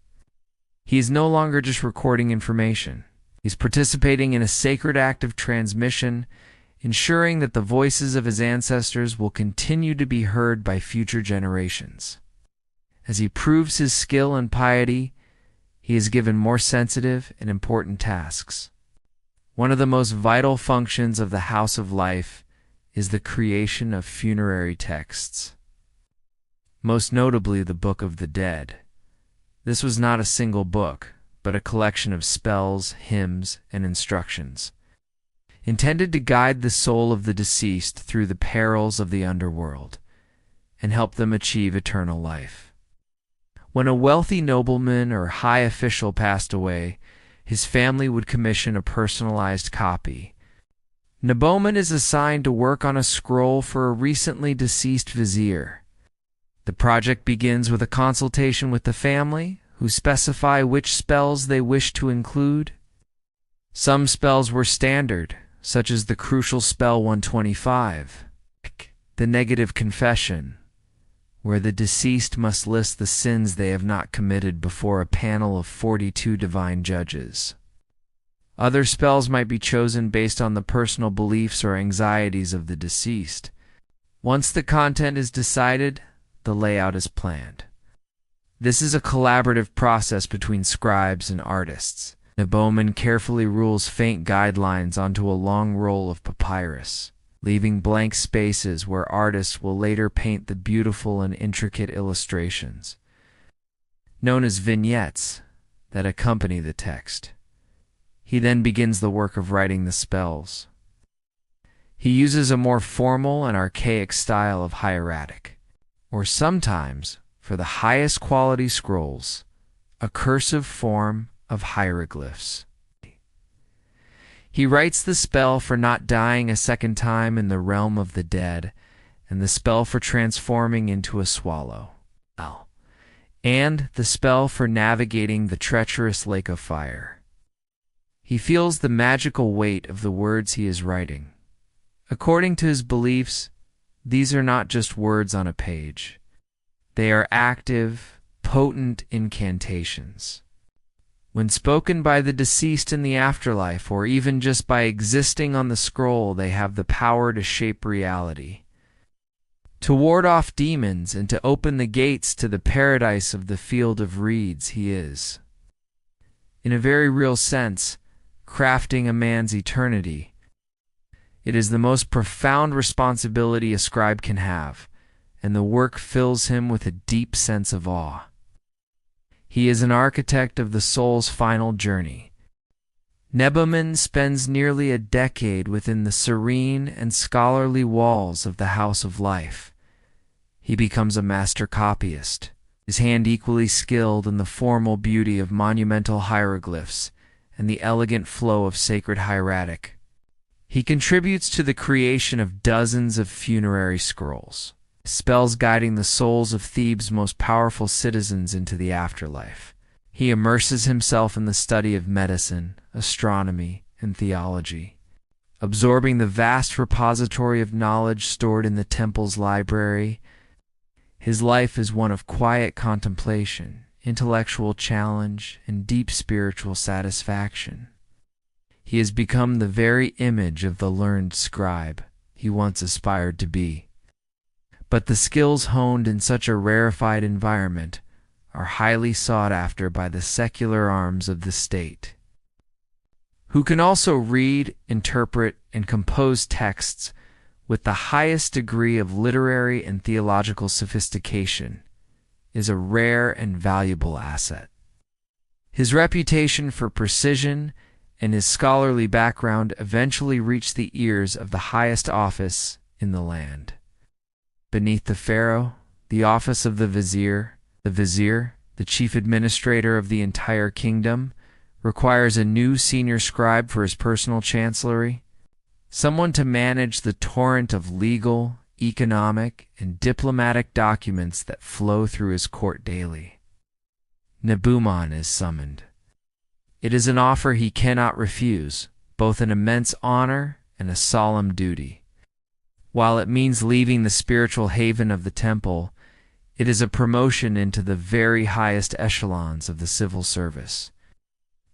He is no longer just recording information. He's participating in a sacred act of transmission, ensuring that the voices of his ancestors will continue to be heard by future generations. As he proves his skill and piety, he is given more sensitive and important tasks. One of the most vital functions of the House of Life is the creation of funerary texts, most notably the Book of the Dead. This was not a single book, but a collection of spells, hymns, and instructions, intended to guide the soul of the deceased through the perils of the underworld and help them achieve eternal life. When a wealthy nobleman or high official passed away, his family would commission a personalized copy. Neboman is assigned to work on a scroll for a recently deceased vizier. The project begins with a consultation with the family, who specify which spells they wish to include. Some spells were standard, such as the crucial spell 125, the negative confession, where the deceased must list the sins they have not committed before a panel of 42 divine judges. Other spells might be chosen based on the personal beliefs or anxieties of the deceased. Once the content is decided, the layout is planned. This is a collaborative process between scribes and artists. Neboman carefully rules faint guidelines onto a long roll of papyrus, leaving blank spaces where artists will later paint the beautiful and intricate illustrations, known as vignettes, that accompany the text. He then begins the work of writing the spells. He uses a more formal and archaic style of hieratic, or sometimes, for the highest quality scrolls, a cursive form of hieroglyphs. He writes the spell for not dying a second time in the realm of the dead, and the spell for transforming into a swallow, and the spell for navigating the treacherous lake of fire. He feels the magical weight of the words he is writing. According to his beliefs, these are not just words on a page. They are active, potent incantations. When spoken by the deceased in the afterlife, or even just by existing on the scroll, they have the power to shape reality, to ward off demons, and to open the gates to the paradise of the field of reeds he is. In a very real sense, crafting a man's eternity. It is the most profound responsibility a scribe can have, and the work fills him with a deep sense of awe. He is an architect of the soul's final journey. Nebuchadnezzar spends nearly a decade within the serene and scholarly walls of the House of Life. He becomes a master copyist, his hand equally skilled in the formal beauty of monumental hieroglyphs and the elegant flow of sacred hieratic. He contributes to the creation of dozens of funerary scrolls, spells guiding the souls of Thebes' most powerful citizens into the afterlife. He immerses himself in the study of medicine, astronomy, and theology, absorbing the vast repository of knowledge stored in the temple's library. His life is one of quiet contemplation, intellectual challenge, and deep spiritual satisfaction. He has become the very image of the learned scribe he once aspired to be. But the skills honed in such a rarefied environment are highly sought after by the secular arms of the state, who can also read, interpret, and compose texts with the highest degree of literary and theological sophistication, is a rare and valuable asset. His reputation for precision and his scholarly background eventually reached the ears of the highest office in the land. Beneath the pharaoh, the office of the vizier, the chief administrator of the entire kingdom, requires a new senior scribe for his personal chancellery, someone to manage the torrent of legal, economic, and diplomatic documents that flow through his court daily. Nebuchadnezzar is summoned. It is an offer he cannot refuse, both an immense honor and a solemn duty. While it means leaving the spiritual haven of the temple, it is a promotion into the very highest echelons of the civil service.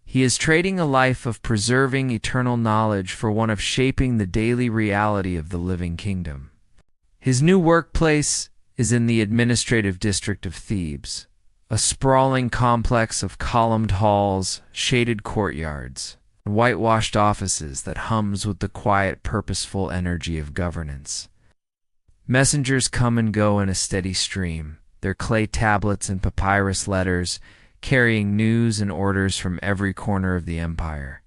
He is trading a life of preserving eternal knowledge for one of shaping the daily reality of the living kingdom. His new workplace is in the administrative district of Thebes, a sprawling complex of columned halls, shaded courtyards, and whitewashed offices that hums with the quiet, purposeful energy of governance. Messengers come and go in a steady stream, their clay tablets and papyrus letters carrying news and orders from every corner of the empire.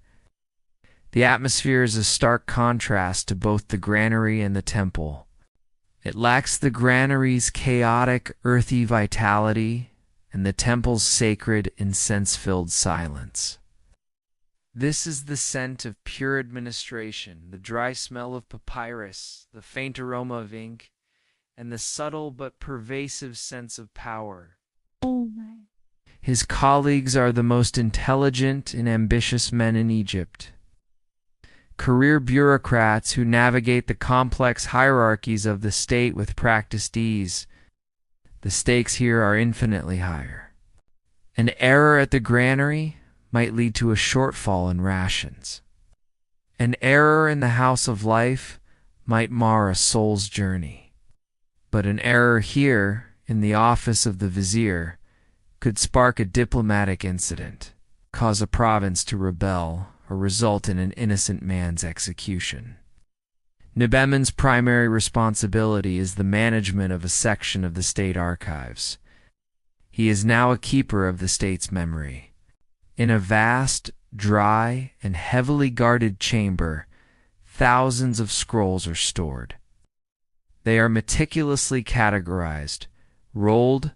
The atmosphere is a stark contrast to both the granary and the temple. It lacks the granary's chaotic, earthy vitality and the temple's sacred, incense-filled silence. This is the scent of pure administration, the dry smell of papyrus, the faint aroma of ink, and the subtle but pervasive sense of power. His colleagues are the most intelligent and ambitious men in Egypt. Career bureaucrats who navigate the complex hierarchies of the state with practiced ease. The stakes here are infinitely higher. An error at the granary might lead to a shortfall in rations. An error in the House of Life might mar a soul's journey. But an error here in the office of the vizier could spark a diplomatic incident, cause a province to rebel, or result in an innocent man's execution. Nebuchadnezzar's primary responsibility is the management of a section of the state archives. He is now a keeper of the state's memory. In a vast, dry, and heavily guarded chamber, thousands of scrolls are stored. They are meticulously categorized, rolled,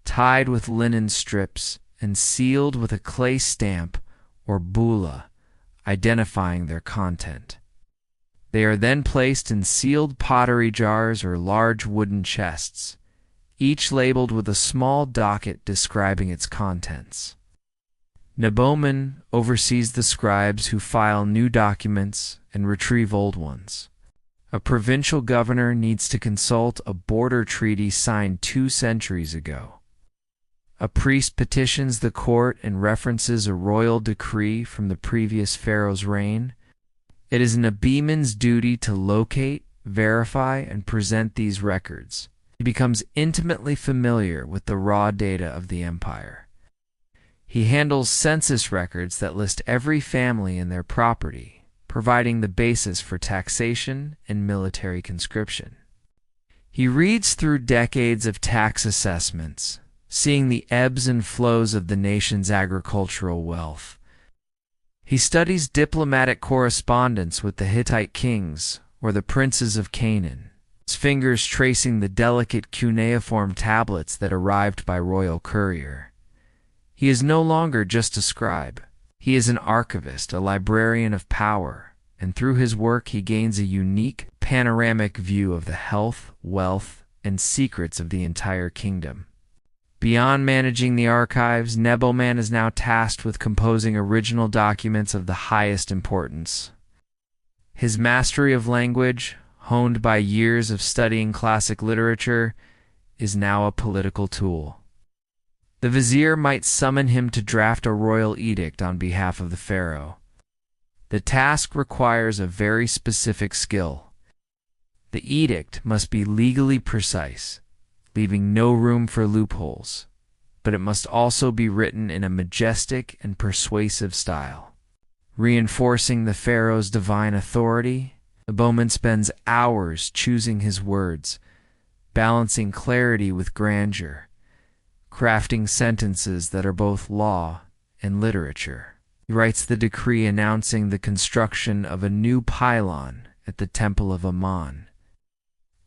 tied with linen strips, and sealed with a clay stamp or bulla, identifying their content. They are then placed in sealed pottery jars or large wooden chests, each labeled with a small docket describing its contents. Nebuchadnezzar oversees the scribes who file new documents and retrieve old ones. A provincial governor needs to consult a border treaty signed 2 centuries ago. A priest petitions the court and references a royal decree from the previous pharaoh's reign. It is Nebuchadnezzar's duty to locate, verify, and present these records. He becomes intimately familiar with the raw data of the empire. He handles census records that list every family and their property, providing the basis for taxation and military conscription. He reads through decades of tax assessments, seeing the ebbs and flows of the nation's agricultural wealth. He studies diplomatic correspondence with the Hittite kings or the princes of Canaan, his fingers tracing the delicate cuneiform tablets that arrived by royal courier. He is no longer just a scribe. He is an archivist, a librarian of power, and through his work he gains a unique, panoramic view of the health, wealth, and secrets of the entire kingdom. Beyond managing the archives, Neboman is now tasked with composing original documents of the highest importance. His mastery of language, honed by years of studying classic literature, is now a political tool. The vizier might summon him to draft a royal edict on behalf of the pharaoh. The task requires a very specific skill. The edict must be legally precise, leaving no room for loopholes, but it must also be written in a majestic and persuasive style. Reinforcing the pharaoh's divine authority, the bowman spends hours choosing his words, balancing clarity with grandeur, crafting sentences that are both law and literature. He writes the decree announcing the construction of a new pylon at the Temple of Ammon,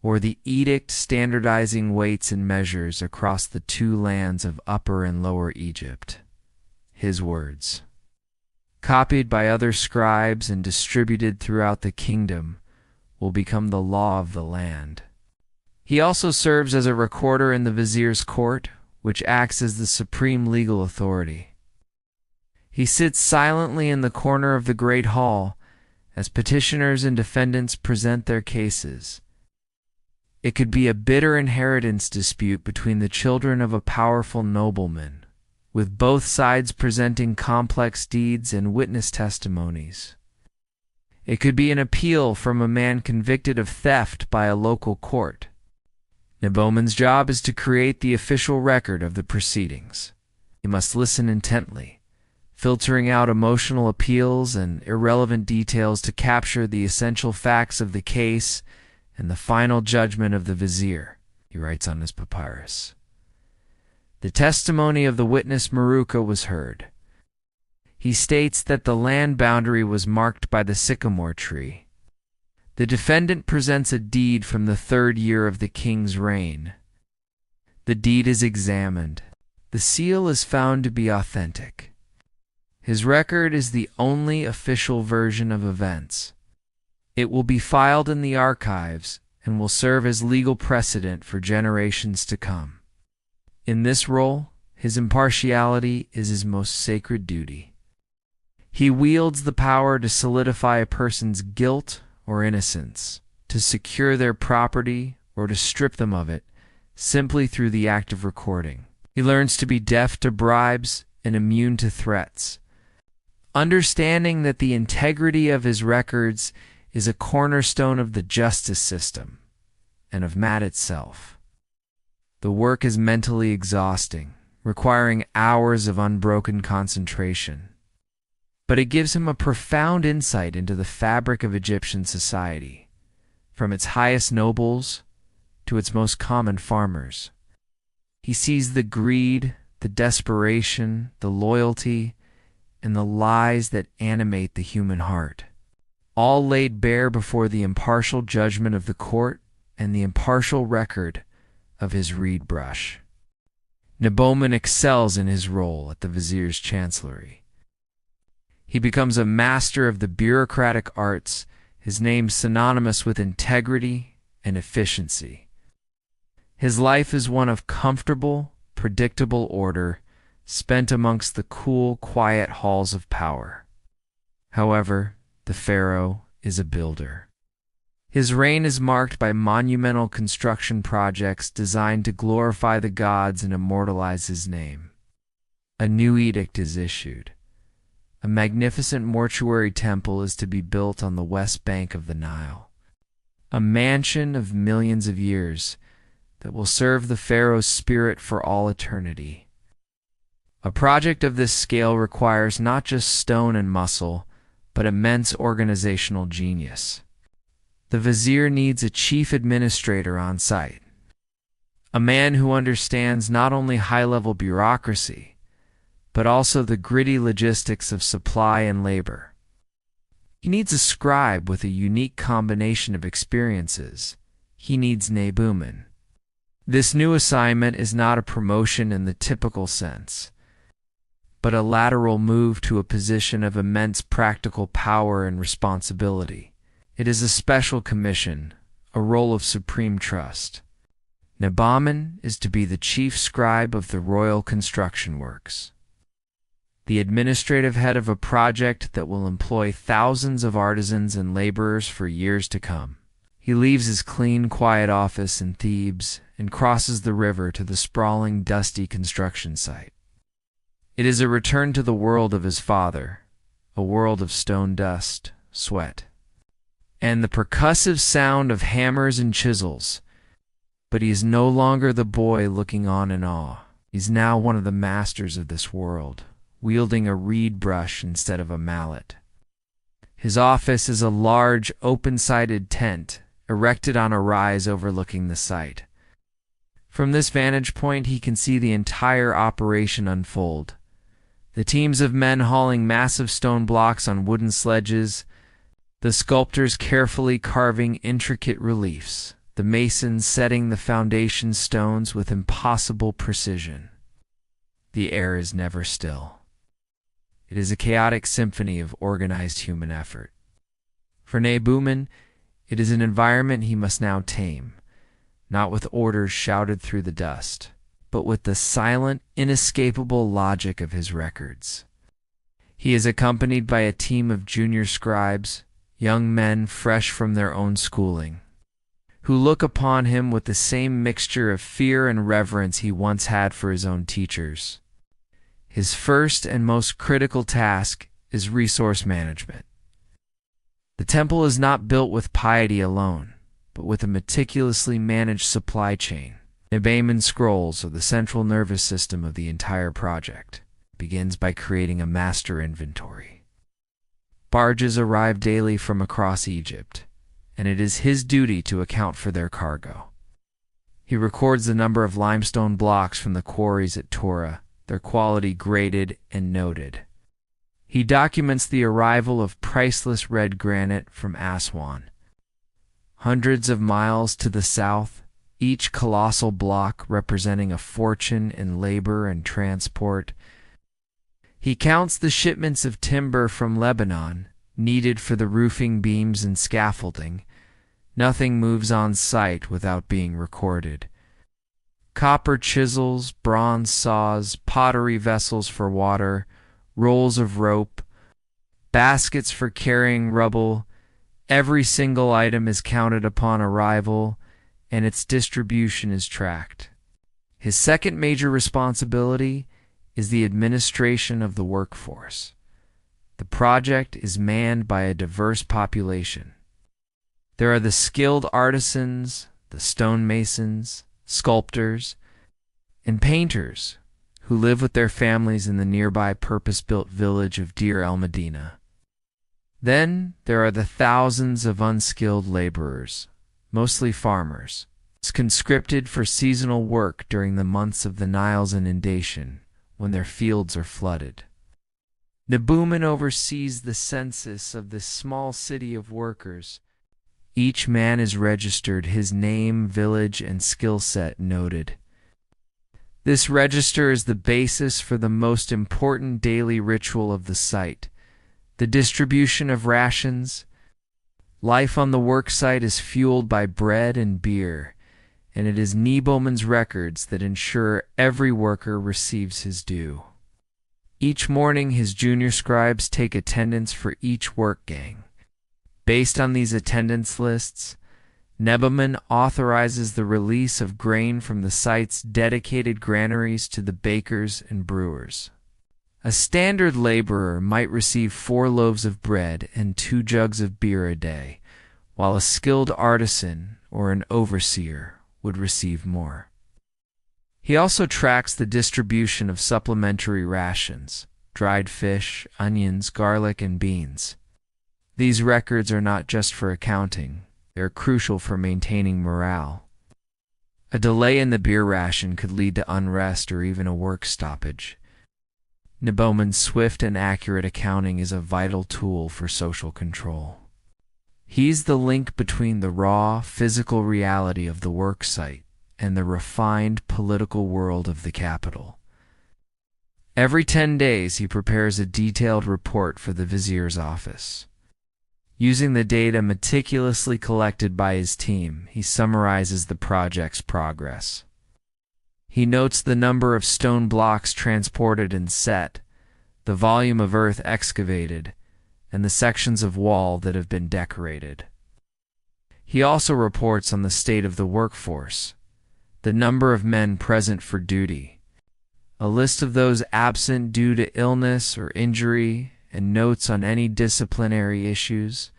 or the edict standardizing weights and measures across the two lands of Upper and Lower Egypt. His words, copied by other scribes and distributed throughout the kingdom, will become the law of the land. He also serves as a recorder in the vizier's court, which acts as the supreme legal authority. He sits silently in the corner of the great hall as petitioners and defendants present their cases. It could be a bitter inheritance dispute between the children of a powerful nobleman, with both sides presenting complex deeds and witness testimonies. It could be an appeal from a man convicted of theft by a local court. Neboman's job is to create the official record of the proceedings. He must listen intently, filtering out emotional appeals and irrelevant details to capture the essential facts of the case and the final judgment of the vizier, he writes on his papyrus. The testimony of the witness Maruka was heard. He states that the land boundary was marked by the sycamore tree. The defendant presents a deed from the 3rd year of the king's reign. The deed is examined. The seal is found to be authentic. His record is the only official version of events. It will be filed in the archives and will serve as legal precedent for generations to come. In this role, his impartiality is his most sacred duty. He wields the power to solidify a person's guilt or innocence, to secure their property or to strip them of it, simply through the act of recording. He learns to be deaf to bribes and immune to threats, understanding that the integrity of his records is a cornerstone of the justice system and of Mat itself. The work is mentally exhausting, requiring hours of unbroken concentration, but it gives him a profound insight into the fabric of Egyptian society, from its highest nobles to its most common farmers. He sees the greed, the desperation, the loyalty, and the lies that animate the human heart, all laid bare before the impartial judgment of the court and the impartial record of his reed brush. Neboman excels in his role at the vizier's chancellery. He becomes a master of the bureaucratic arts, his name synonymous with integrity and efficiency. His life is one of comfortable, predictable order, spent amongst the cool, quiet halls of power. However, the pharaoh is a builder. His reign is marked by monumental construction projects designed to glorify the gods and immortalize his name. A new edict is issued. A magnificent mortuary temple is to be built on the west bank of the Nile, a mansion of millions of years that will serve the pharaoh's spirit for all eternity. A project of this scale requires not just stone and muscle, but immense organizational genius. The vizier needs a chief administrator on site, a man who understands not only high-level bureaucracy, but also the gritty logistics of supply and labor. He needs a scribe with a unique combination of experiences. He needs Nebuman. This new assignment is not a promotion in the typical sense, but a lateral move to a position of immense practical power and responsibility. It is a special commission, a role of supreme trust. Nebuman is to be the chief scribe of the royal construction works, the administrative head of a project that will employ thousands of artisans and laborers for years to come. He leaves his clean, quiet office in Thebes and crosses the river to the sprawling, dusty construction site. It is a return to the world of his father, a world of stone dust, sweat, and the percussive sound of hammers and chisels. But he is no longer the boy looking on in awe. He's now one of the masters of this world, wielding a reed brush instead of a mallet. His office is a large, open-sided tent erected on a rise overlooking the site. From this vantage point, he can see the entire operation unfold. The teams of men hauling massive stone blocks on wooden sledges, the sculptors carefully carving intricate reliefs, the masons setting the foundation stones with impossible precision. The air is never still. It is a chaotic symphony of organized human effort. For Nebuman, it is an environment he must now tame, not with orders shouted through the dust, but with the silent, inescapable logic of his records. He is accompanied by a team of junior scribes, young men fresh from their own schooling, who look upon him with the same mixture of fear and reverence he once had for his own teachers. His first and most critical task is resource management. The temple is not built with piety alone, but with a meticulously managed supply chain. Nebuman's scrolls are the central nervous system of the entire project. It begins by creating a master inventory. Barges arrive daily from across Egypt, and it is his duty to account for their cargo. He records the number of limestone blocks from the quarries at Torah, their quality graded and noted. He documents the arrival of priceless red granite from Aswan. Hundreds of miles to the south, each colossal block representing a fortune in labor and transport. He counts the shipments of timber from Lebanon, needed for the roofing beams and scaffolding. Nothing moves on site without being recorded. Copper chisels, bronze saws, pottery vessels for water, rolls of rope, baskets for carrying rubble. Every single item is counted upon arrival, and its distribution is tracked. His second major responsibility is the administration of the workforce. The project is manned by a diverse population. There are the skilled artisans, the stonemasons, sculptors, and painters who live with their families in the nearby purpose-built village of Deir el-Medina. Then there are the thousands of unskilled laborers, mostly farmers, conscripted for seasonal work during the months of the Nile's inundation, when their fields are flooded. Nebuman oversees the census of this small city of workers. Each man is registered, his name, village, and skill set noted. This register is the basis for the most important daily ritual of the site, the distribution of rations. Life on the worksite is fueled by bread and beer, and it is Nebuman's records that ensure every worker receives his due. Each morning, his junior scribes take attendance for each work gang. Based on these attendance lists, Nebuman authorizes the release of grain from the site's dedicated granaries to the bakers and brewers. A standard laborer might receive 4 loaves of bread and 2 jugs of beer a day, while a skilled artisan or an overseer would receive more. He also tracks the distribution of supplementary rations, dried fish, onions, garlic, and beans. These records are not just for accounting, they're crucial for maintaining morale. A delay in the beer ration could lead to unrest or even a work stoppage. Neboman's swift and accurate accounting is a vital tool for social control. He's the link between the raw, physical reality of the work site and the refined political world of the capital. Every 10 days, he prepares a detailed report for the vizier's office. Using the data meticulously collected by his team, he summarizes the project's progress. He notes the number of stone blocks transported and set, the volume of earth excavated, and the sections of wall that have been decorated. He also reports on the state of the workforce, the number of men present for duty, a list of those absent due to illness or injury, and notes on any disciplinary issues.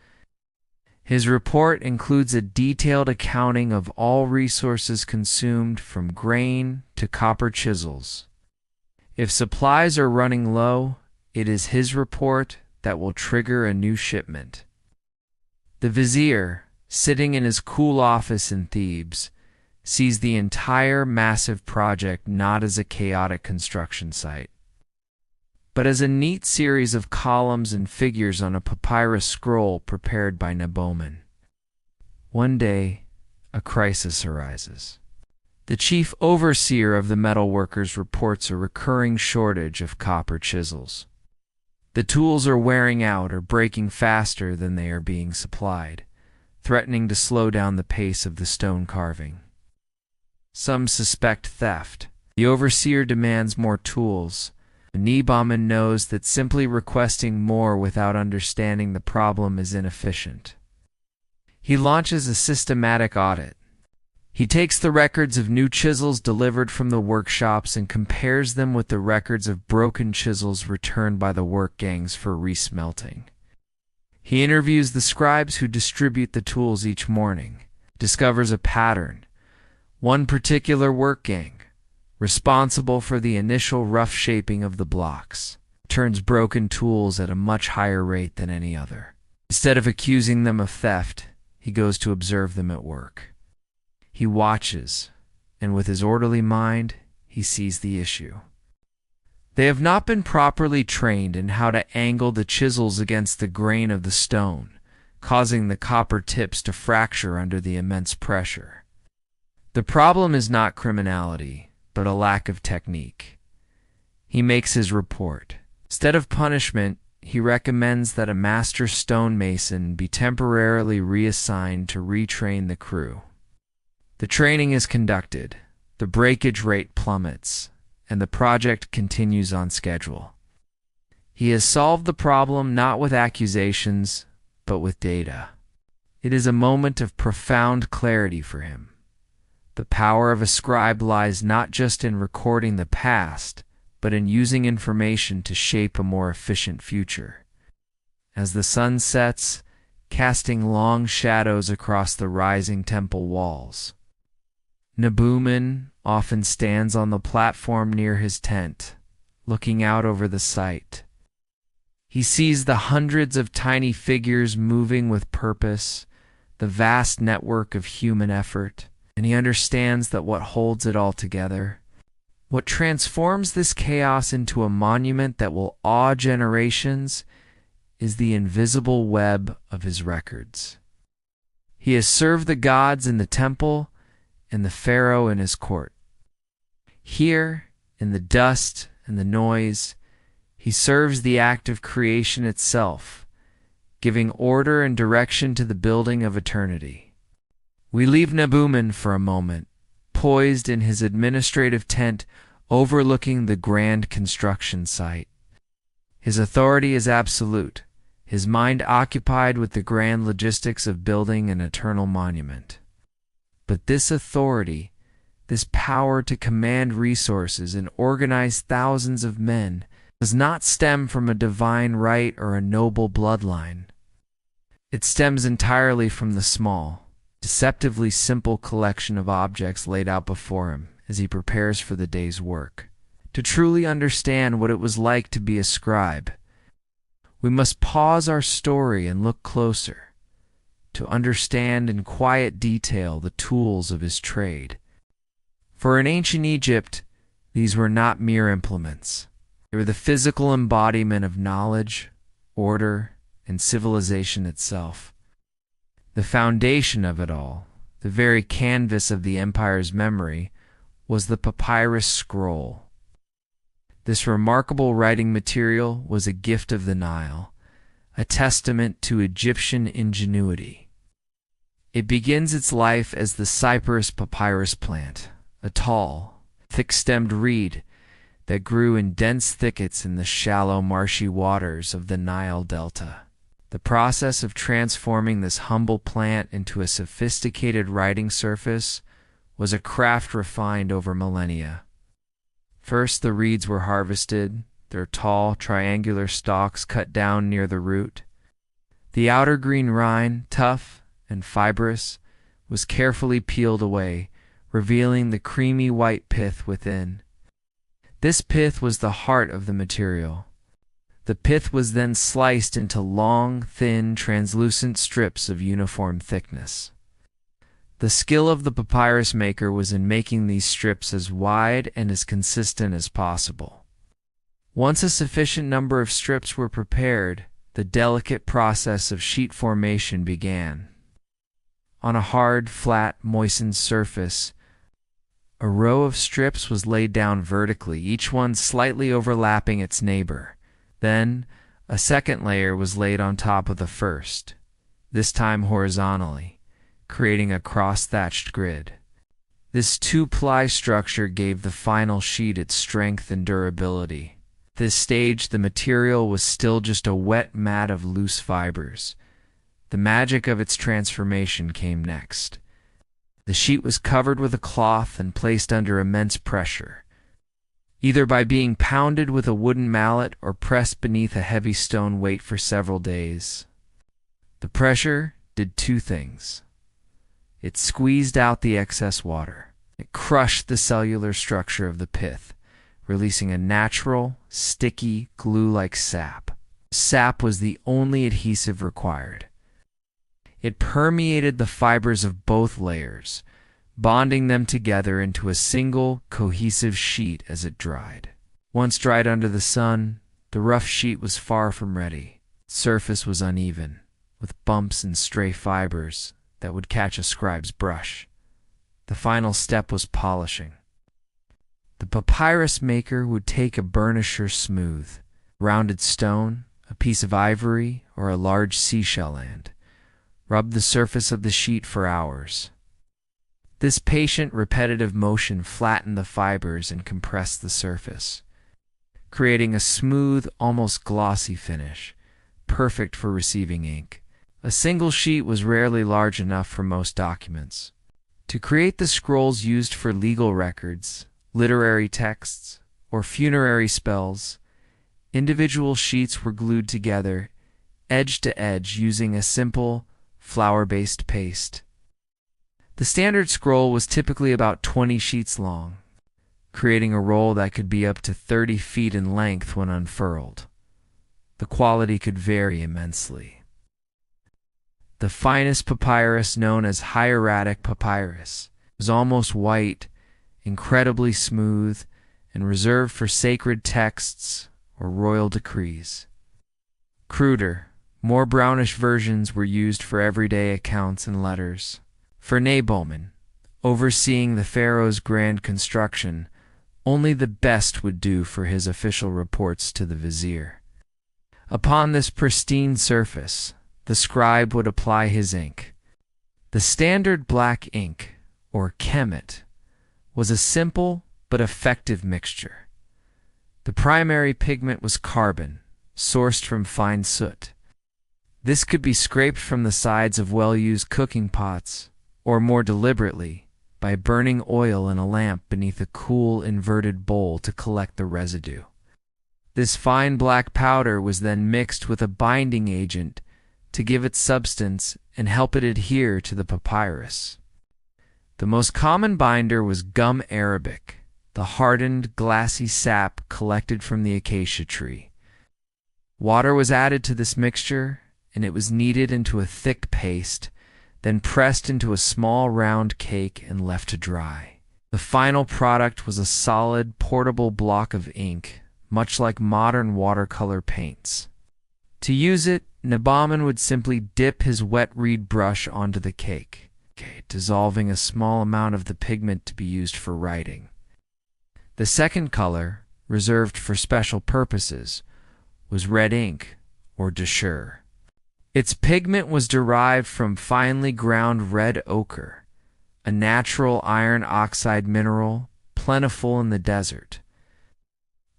His report includes a detailed accounting of all resources consumed, from grain to copper chisels. If supplies are running low, it is his report that will trigger a new shipment. The vizier, sitting in his cool office in Thebes, sees the entire massive project not as a chaotic construction site, but as a neat series of columns and figures on a papyrus scroll prepared by Neboman. One day, a crisis arises. The chief overseer of the metalworkers reports a recurring shortage of copper chisels. The tools are wearing out or breaking faster than they are being supplied, threatening to slow down the pace of the stone carving. Some suspect theft. The overseer demands more tools. Neboman knows that simply requesting more without understanding the problem is inefficient. He launches a systematic audit. He takes the records of new chisels delivered from the workshops and compares them with the records of broken chisels returned by the work gangs for resmelting. He interviews the scribes who distribute the tools each morning, discovers a pattern. One particular work gang, responsible for the initial rough shaping of the blocks, turns broken tools at a much higher rate than any other. Instead of accusing them of theft, he goes to observe them at work. He watches, and with his orderly mind, he sees the issue. They have not been properly trained in how to angle the chisels against the grain of the stone, causing the copper tips to fracture under the immense pressure. The problem is not criminality, but a lack of technique. He makes his report. Instead of punishment, he recommends that a master stonemason be temporarily reassigned to retrain the crew. The training is conducted, the breakage rate plummets, and the project continues on schedule. He has solved the problem not with accusations, but with data. It is a moment of profound clarity for him. The power of a scribe lies not just in recording the past, but in using information to shape a more efficient future. As the sun sets, casting long shadows across the rising temple walls, Neboman often stands on the platform near his tent, looking out over the site. He sees the hundreds of tiny figures moving with purpose, the vast network of human effort, and he understands that what holds it all together, what transforms this chaos into a monument that will awe generations, is the invisible web of his records. He has served the gods in the temple and the pharaoh in his court. Here, in the dust and the noise, he serves the act of creation itself, giving order and direction to the building of eternity. We leave Neboman for a moment, poised in his administrative tent overlooking the grand construction site. His authority is absolute, his mind occupied with the grand logistics of building an eternal monument. But this authority, this power to command resources and organize thousands of men, does not stem from a divine right or a noble bloodline. It stems entirely from the small, deceptively simple collection of objects laid out before him as he prepares for the day's work. To truly understand what it was like to be a scribe, we must pause our story and look closer, to understand in quiet detail the tools of his trade. For in ancient Egypt, these were not mere implements. They were the physical embodiment of knowledge, order, and civilization itself. The foundation of it all, the very canvas of the empire's memory, was the papyrus scroll. This remarkable writing material was a gift of the Nile, a testament to Egyptian ingenuity. It begins its life as the cypress papyrus plant, a tall, thick-stemmed reed that grew in dense thickets in the shallow, marshy waters of the Nile Delta. The process of transforming this humble plant into a sophisticated writing surface was a craft refined over millennia. First, the reeds were harvested, their tall, triangular stalks cut down near the root. The outer green rind, tough and fibrous, was carefully peeled away, revealing the creamy white pith within. This pith was the heart of the material. The pith was then sliced into long, thin, translucent strips of uniform thickness. The skill of the papyrus maker was in making these strips as wide and as consistent as possible. Once a sufficient number of strips were prepared, the delicate process of sheet formation began. On a hard, flat, moistened surface, a row of strips was laid down vertically, each one slightly overlapping its neighbor. Then, a second layer was laid on top of the first, this time horizontally, creating a cross-thatched grid. This two-ply structure gave the final sheet its strength and durability. At this stage, the material was still just a wet mat of loose fibers. The magic of its transformation came next. The sheet was covered with a cloth and placed under immense pressure, either by being pounded with a wooden mallet or pressed beneath a heavy stone weight for several days. The pressure did two things. It squeezed out the excess water. It crushed the cellular structure of the pith, releasing a natural, sticky, glue-like sap. Sap was the only adhesive required. It permeated the fibers of both layers, bonding them together into a single, cohesive sheet as it dried. Once dried under the sun, the rough sheet was far from ready. Its surface was uneven, with bumps and stray fibers that would catch a scribe's brush. The final step was polishing. The papyrus maker would take a burnisher smooth, rounded stone, a piece of ivory, or a large seashell and rub the surface of the sheet for hours. This patient, repetitive motion flattened the fibers and compressed the surface, creating a smooth, almost glossy finish, perfect for receiving ink. A single sheet was rarely large enough for most documents. To create the scrolls used for legal records, literary texts, or funerary spells, individual sheets were glued together, edge to edge, using a simple, flour-based paste. The standard scroll was typically about 20 sheets long, creating a roll that could be up to 30 feet in length when unfurled. The quality could vary immensely. The finest papyrus, known as hieratic papyrus, was almost white, incredibly smooth, and reserved for sacred texts or royal decrees. Cruder, more brownish versions were used for everyday accounts and letters. For Naboman, overseeing the pharaoh's grand construction, only the best would do for his official reports to the vizier. Upon this pristine surface, the scribe would apply his ink. The standard black ink, or kemet, was a simple but effective mixture. The primary pigment was carbon, sourced from fine soot. This could be scraped from the sides of well-used cooking pots, or more deliberately, by burning oil in a lamp beneath a cool, inverted bowl to collect the residue. This fine black powder was then mixed with a binding agent to give it substance and help it adhere to the papyrus. The most common binder was gum arabic, the hardened, glassy sap collected from the acacia tree. Water was added to this mixture, and it was kneaded into a thick paste, then pressed into a small round cake and left to dry. The final product was a solid, portable block of ink, much like modern watercolor paints. To use it, Nabaman would simply dip his wet reed brush onto the cake, dissolving a small amount of the pigment to be used for writing. The second color, reserved for special purposes, was red ink, or dashur. Its pigment was derived from finely ground red ochre, a natural iron oxide mineral plentiful in the desert.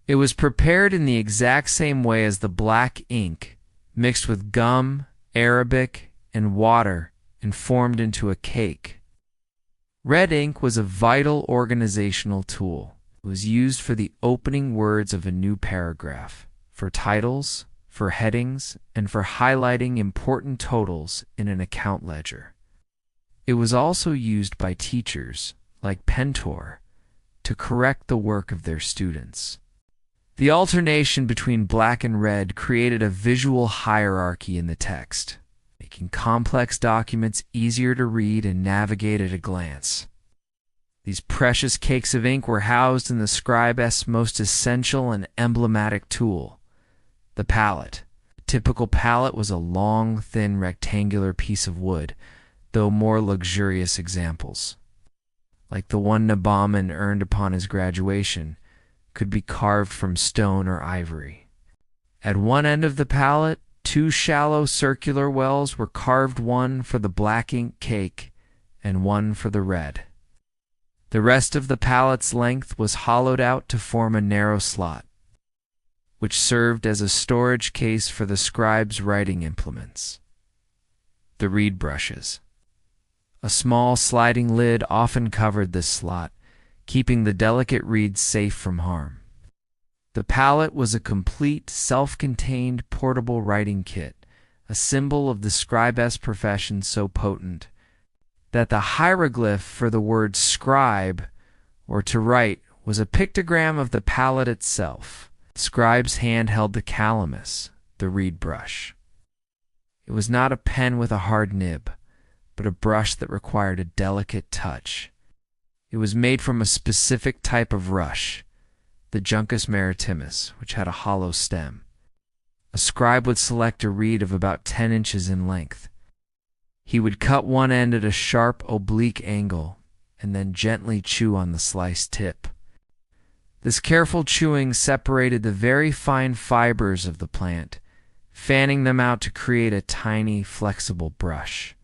It was prepared in the exact same way as the black ink, mixed with gum, arabic, and water, and formed into a cake. Red ink was a vital organizational tool. It was used for the opening words of a new paragraph, for titles, for headings, and for highlighting important totals in an account ledger. It was also used by teachers, like Pentor, to correct the work of their students. The alternation between black and red created a visual hierarchy in the text, making complex documents easier to read and navigate at a glance. These precious cakes of ink were housed in the scribe's most essential and emblematic tool, the palette. A typical palette was a long, thin, rectangular piece of wood, though more luxurious examples, like the one Nabaman earned upon his graduation, could be carved from stone or ivory. At one end of the palette, two shallow circular wells were carved, one for the black ink cake and one for the red. The rest of the palette's length was hollowed out to form a narrow slot, which served as a storage case for the scribe's writing implements, the reed brushes. A small sliding lid often covered this slot, keeping the delicate reeds safe from harm. The palette was a complete, self-contained, portable writing kit, a symbol of the scribe's profession so potent that the hieroglyph for the word scribe, or to write, was a pictogram of the palette itself. The scribe's hand held the calamus, the reed brush. It was not a pen with a hard nib, but a brush that required a delicate touch. It was made from a specific type of rush, the Juncus maritimus, which had a hollow stem. A scribe would select a reed of about 10 inches in length. He would cut one end at a sharp oblique angle and then gently chew on the sliced tip. This careful chewing separated the very fine fibers of the plant, fanning them out to create a tiny, flexible brush.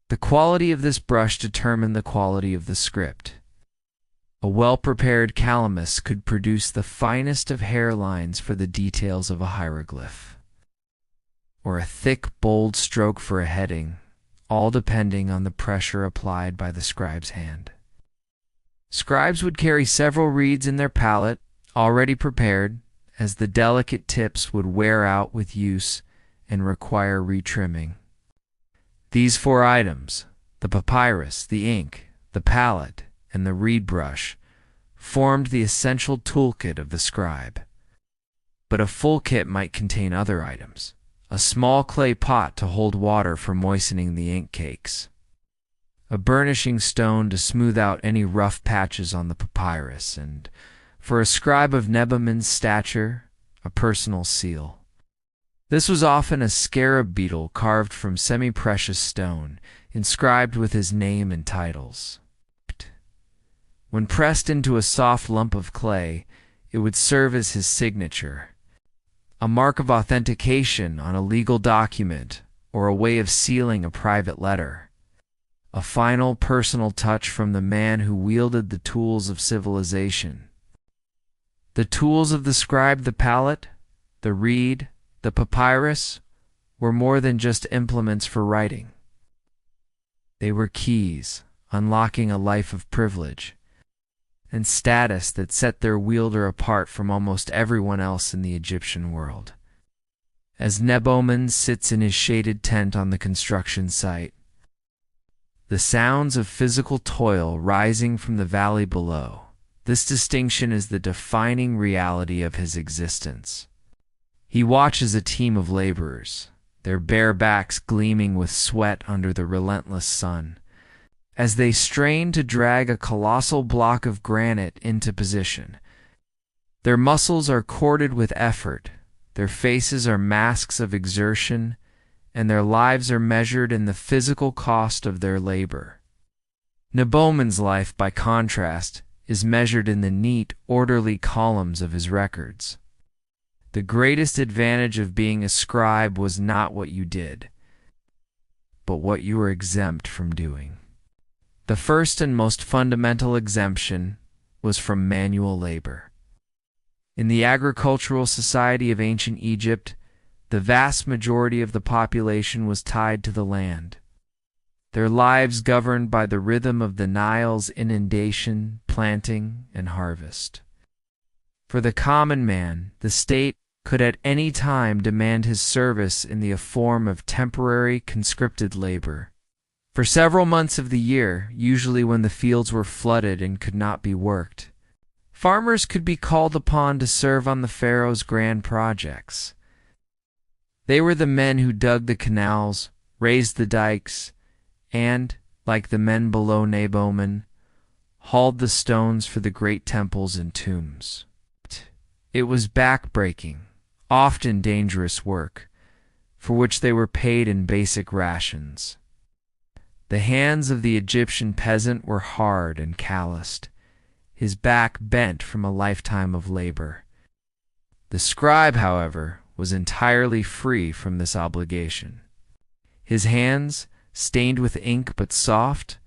The quality of this brush determined the quality of the script. A well-prepared calamus could produce the finest of hairlines for the details of a hieroglyph, or a thick, bold stroke for a heading, all depending on the pressure applied by the scribe's hand. Scribes would carry several reeds in their palette, already prepared, as the delicate tips would wear out with use and require retrimming. These 4 items, the papyrus, the ink, the palette, and the reed brush, formed the essential toolkit of the scribe. But a full kit might contain other items: a small clay pot to hold water for moistening the ink cakes, a burnishing stone to smooth out any rough patches on the papyrus, and, for a scribe of Nabaman's stature, a personal seal. This was often a scarab beetle carved from semi-precious stone, inscribed with his name and titles. When pressed into a soft lump of clay, it would serve as his signature, a mark of authentication on a legal document or a way of sealing a private letter, a final personal touch from the man who wielded the tools of civilization. The tools of the scribe, the palette, the reed, the papyrus, were more than just implements for writing. They were keys, unlocking a life of privilege and status that set their wielder apart from almost everyone else in the Egyptian world. As Nabaman sits in his shaded tent on the construction site, the sounds of physical toil rising from the valley below. This distinction is the defining reality of his existence. He watches a team of laborers, their bare backs gleaming with sweat under the relentless sun, as they strain to drag a colossal block of granite into position. Their muscles are corded with effort, their faces are masks of exertion, and their lives are measured in the physical cost of their labor. Neboman's life, by contrast, is measured in the neat, orderly columns of his records. The greatest advantage of being a scribe was not what you did, but what you were exempt from doing. The first and most fundamental exemption was from manual labor. In the agricultural society of ancient Egypt, the vast majority of the population was tied to the land, their lives governed by the rhythm of the Nile's inundation, planting, and harvest. For the common man, the state could at any time demand his service in the form of temporary conscripted labor. For several months of the year, usually when the fields were flooded and could not be worked, farmers could be called upon to serve on the pharaoh's grand projects. They were the men who dug the canals, raised the dikes, and, like the men below Neboman, hauled the stones for the great temples and tombs. It was back-breaking, often dangerous work, for which they were paid in basic rations. The hands of the Egyptian peasant were hard and calloused, his back bent from a lifetime of labor. The scribe, however, was entirely free from this obligation. His hands, stained with ink but soft,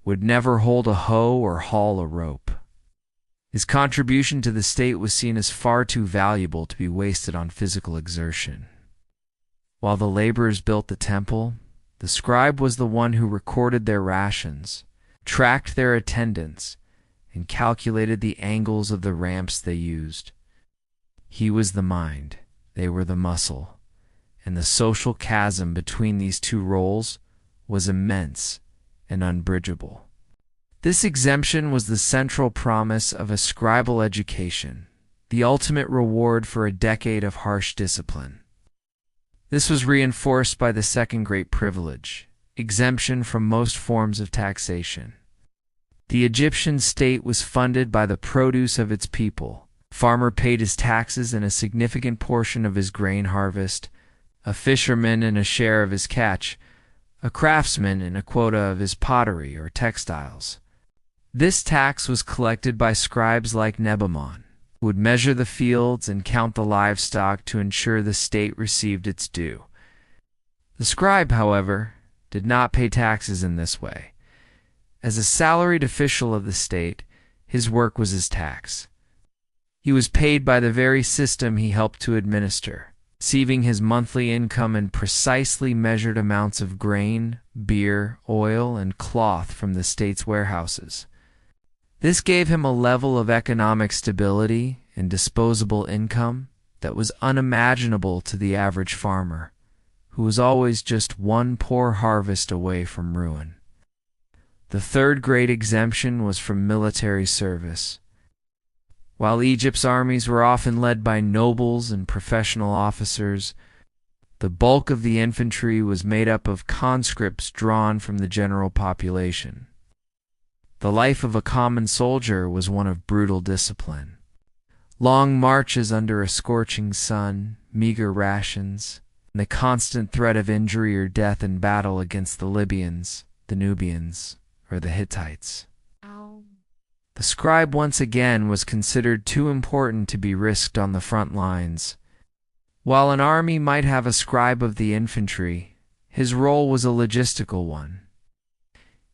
would never hold a hoe or haul a rope. His contribution to the state was seen as far too valuable to be wasted on physical exertion. While the laborers built the temple, the scribe was the one who recorded their rations, tracked their attendance, and calculated the angles of the ramps they used. He was the mind, they were the muscle, and the social chasm between these two roles was immense and unbridgeable. This exemption was the central promise of a scribal education, the ultimate reward for a decade of harsh discipline. This was reinforced by the second great privilege, exemption from most forms of taxation. The Egyptian state was funded by the produce of its people. A farmer paid his taxes and a significant portion of his grain harvest, a fisherman and a share of his catch, a craftsman and a quota of his pottery or textiles. This tax was collected by scribes like Neboman, who would measure the fields and count the livestock to ensure the state received its due. The scribe, however, did not pay taxes in this way. As a salaried official of the state, his work was his tax. He was paid by the very system he helped to administer, receiving his monthly income in precisely measured amounts of grain, beer, oil, and cloth from the state's warehouses. This gave him a level of economic stability and disposable income that was unimaginable to the average farmer, who was always just one poor harvest away from ruin. The third great exemption was from military service. While Egypt's armies were often led by nobles and professional officers, the bulk of the infantry was made up of conscripts drawn from the general population. The life of a common soldier was one of brutal discipline. Long marches under a scorching sun, meager rations, and the constant threat of injury or death in battle against the Libyans, the Nubians, or the Hittites. The scribe once again was considered too important to be risked on the front lines. While an army might have a scribe of the infantry, his role was a logistical one.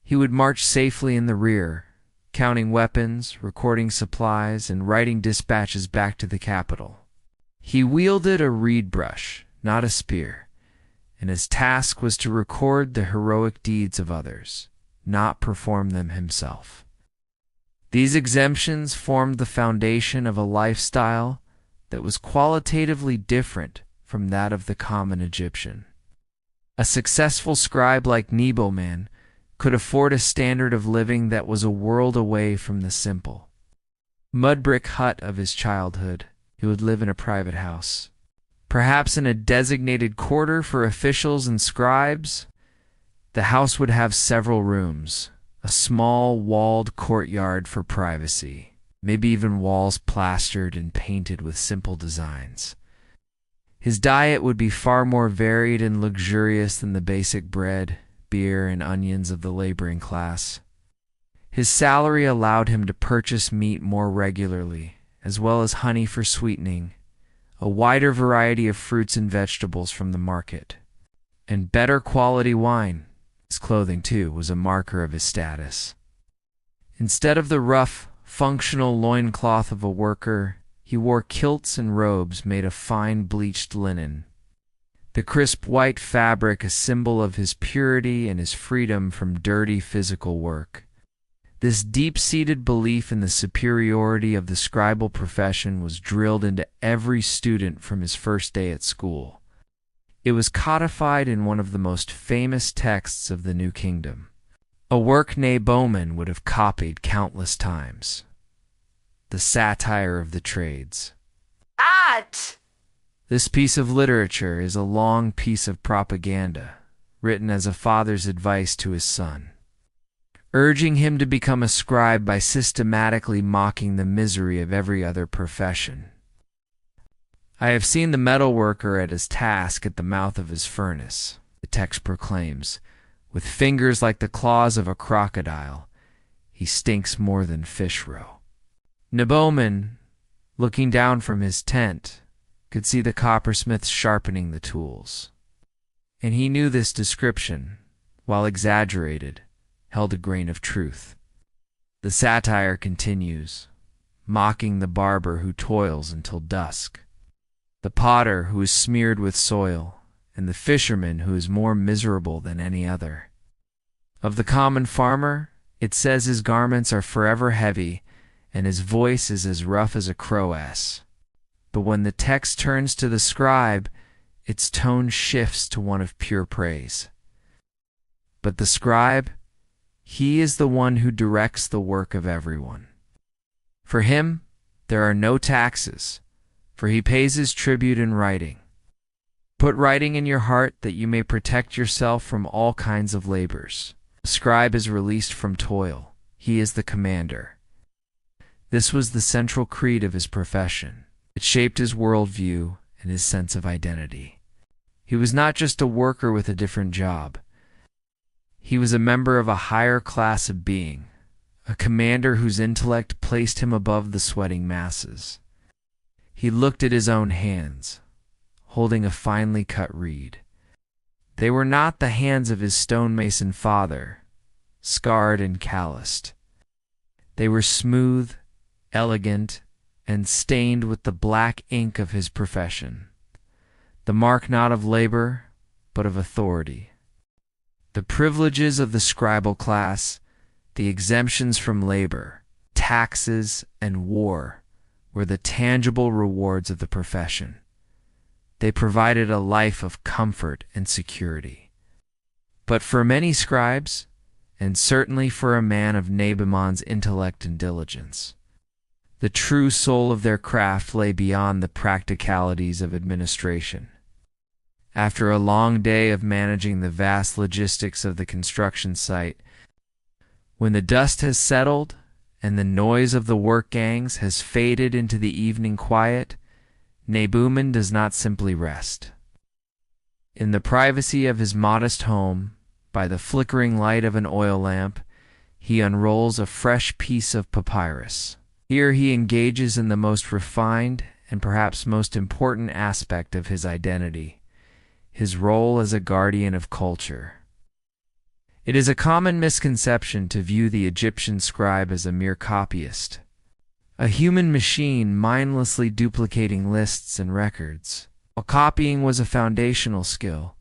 He would march safely in the rear, counting weapons, recording supplies, and writing dispatches back to the capital. He wielded a reed brush, not a spear, and his task was to record the heroic deeds of others, not perform them himself. These exemptions formed the foundation of a lifestyle that was qualitatively different from that of the common Egyptian. A successful scribe like Neboman could afford a standard of living that was a world away from the simple mud brick hut of his childhood. He would live in a private house, perhaps in a designated quarter for officials and scribes. The house would have several rooms, a small walled courtyard for privacy, maybe even walls plastered and painted with simple designs. His diet would be far more varied and luxurious than the basic bread, beer, and onions of the laboring class. His salary allowed him to purchase meat more regularly, as well as honey for sweetening, a wider variety of fruits and vegetables from the market, and better quality wine. His clothing, too, was a marker of his status. Instead of the rough, functional loincloth of a worker, he wore kilts and robes made of fine bleached linen, the crisp white fabric a symbol of his purity and his freedom from dirty physical work. This deep-seated belief in the superiority of the scribal profession was drilled into every student from his first day at school. It was codified in one of the most famous texts of the New Kingdom, a work Bowman would have copied countless times: the Satire of the Trades. This piece of literature is a long piece of propaganda, written as a father's advice to his son, urging him to become a scribe by systematically mocking the misery of every other profession. "I have seen the metal worker at his task at the mouth of his furnace," the text proclaims, "with fingers like the claws of a crocodile. He stinks more than fish roe." Bowman, looking down from his tent, could see the coppersmith sharpening the tools, and he knew this description, while exaggerated, held a grain of truth. The satire continues, mocking the barber who toils until dusk, the potter who is smeared with soil, and the fisherman who is more miserable than any other. Of the common farmer, it says his garments are forever heavy, and his voice is as rough as a crow's. But when the text turns to the scribe, its tone shifts to one of pure praise. But the scribe, he is the one who directs the work of everyone. For him, there are no taxes, for he pays his tribute in writing. Put writing in your heart that you may protect yourself from all kinds of labors. The scribe is released from toil. He is the commander. This was the central creed of his profession. It shaped his worldview and his sense of identity. He was not just a worker with a different job. He was a member of a higher class of being, a commander whose intellect placed him above the sweating masses. He looked at his own hands, holding a finely cut reed. They were not the hands of his stonemason father, scarred and calloused. They were smooth, elegant, and stained with the black ink of his profession, the mark not of labor, but of authority. The privileges of the scribal class, the exemptions from labor, taxes, and war, were the tangible rewards of the profession. They provided a life of comfort and security. But for many scribes, and certainly for a man of Nabamon's intellect and diligence, the true soul of their craft lay beyond the practicalities of administration. After a long day of managing the vast logistics of the construction site, when the dust has settled and the noise of the work gangs has faded into the evening quiet, Bowman does not simply rest. In the privacy of his modest home, by the flickering light of an oil lamp, he unrolls a fresh piece of papyrus. Here he engages in the most refined and perhaps most important aspect of his identity, his role as a guardian of culture. It is a common misconception to view the Egyptian scribe as a mere copyist, a human machine mindlessly duplicating lists and records. While copying was a foundational skill,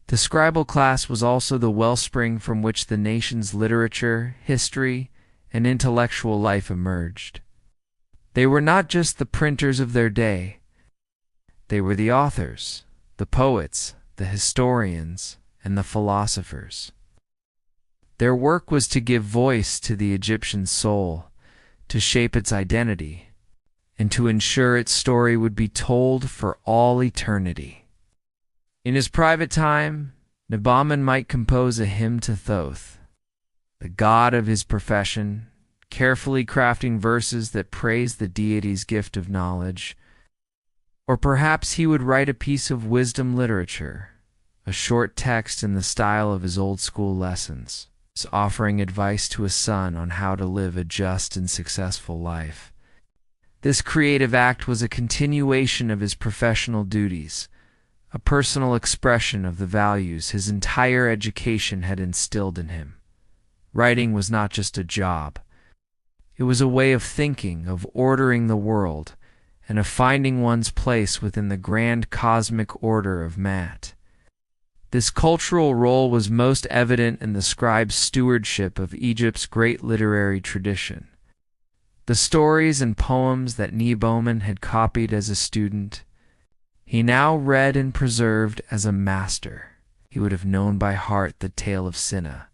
the scribal class was also the wellspring from which the nation's literature, history, and intellectual life emerged. They were not just the printers of their day. They were the authors, the poets, the historians, and the philosophers. Their work was to give voice to the Egyptian soul, to shape its identity, and to ensure its story would be told for all eternity. In his private time, Nabaman might compose a hymn to Thoth, the god of his profession, carefully crafting verses that praise the deity's gift of knowledge. Or perhaps he would write a piece of wisdom literature, a short text in the style of his old-school lessons, offering advice to a son on how to live a just and successful life. This creative act was a continuation of his professional duties, a personal expression of the values his entire education had instilled in him. Writing was not just a job. It was a way of thinking, of ordering the world, and of finding one's place within the grand cosmic order of Mat. This cultural role was most evident in the scribe's stewardship of Egypt's great literary tradition. The stories and poems that Nabaman had copied as a student, he now read and preserved as a master. He would have known by heart the tale of Sinna,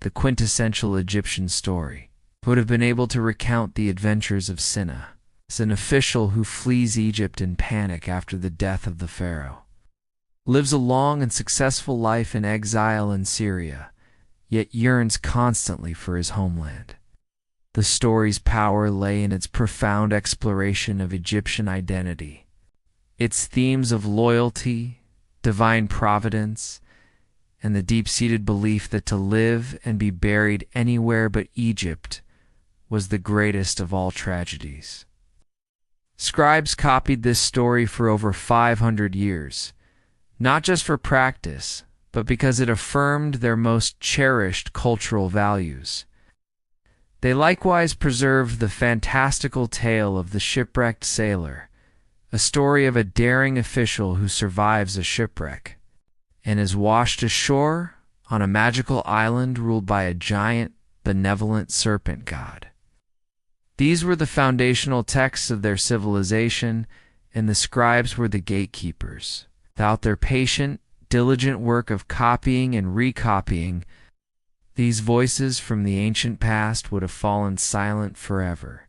the quintessential Egyptian story. He would have been able to recount the adventures of Sinna, as an official who flees Egypt in panic after the death of the pharaoh, lives a long and successful life in exile in Syria, yet yearns constantly for his homeland. The story's power lay in its profound exploration of Egyptian identity, its themes of loyalty, divine providence, and the deep-seated belief that to live and be buried anywhere but Egypt was the greatest of all tragedies. Scribes copied this story for over 500 years, not just for practice, but because it affirmed their most cherished cultural values. They likewise preserved the fantastical tale of the shipwrecked sailor, a story of a daring official who survives a shipwreck and is washed ashore on a magical island ruled by a giant, benevolent serpent god. These were the foundational texts of their civilization, and the scribes were the gatekeepers. Without their patient, diligent work of copying and recopying, these voices from the ancient past would have fallen silent forever.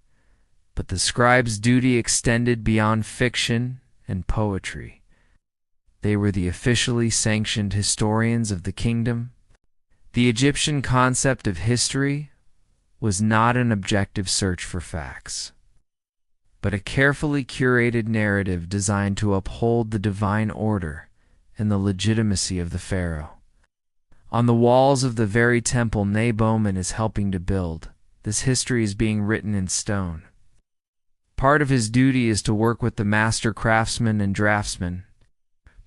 But the scribes' duty extended beyond fiction and poetry. They were the officially sanctioned historians of the kingdom. The Egyptian concept of history was not an objective search for facts, but a carefully curated narrative designed to uphold the divine order and the legitimacy of the pharaoh. On the walls of the very temple Nabaman is helping to build, this history is being written in stone. Part of his duty is to work with the master craftsmen and draftsmen,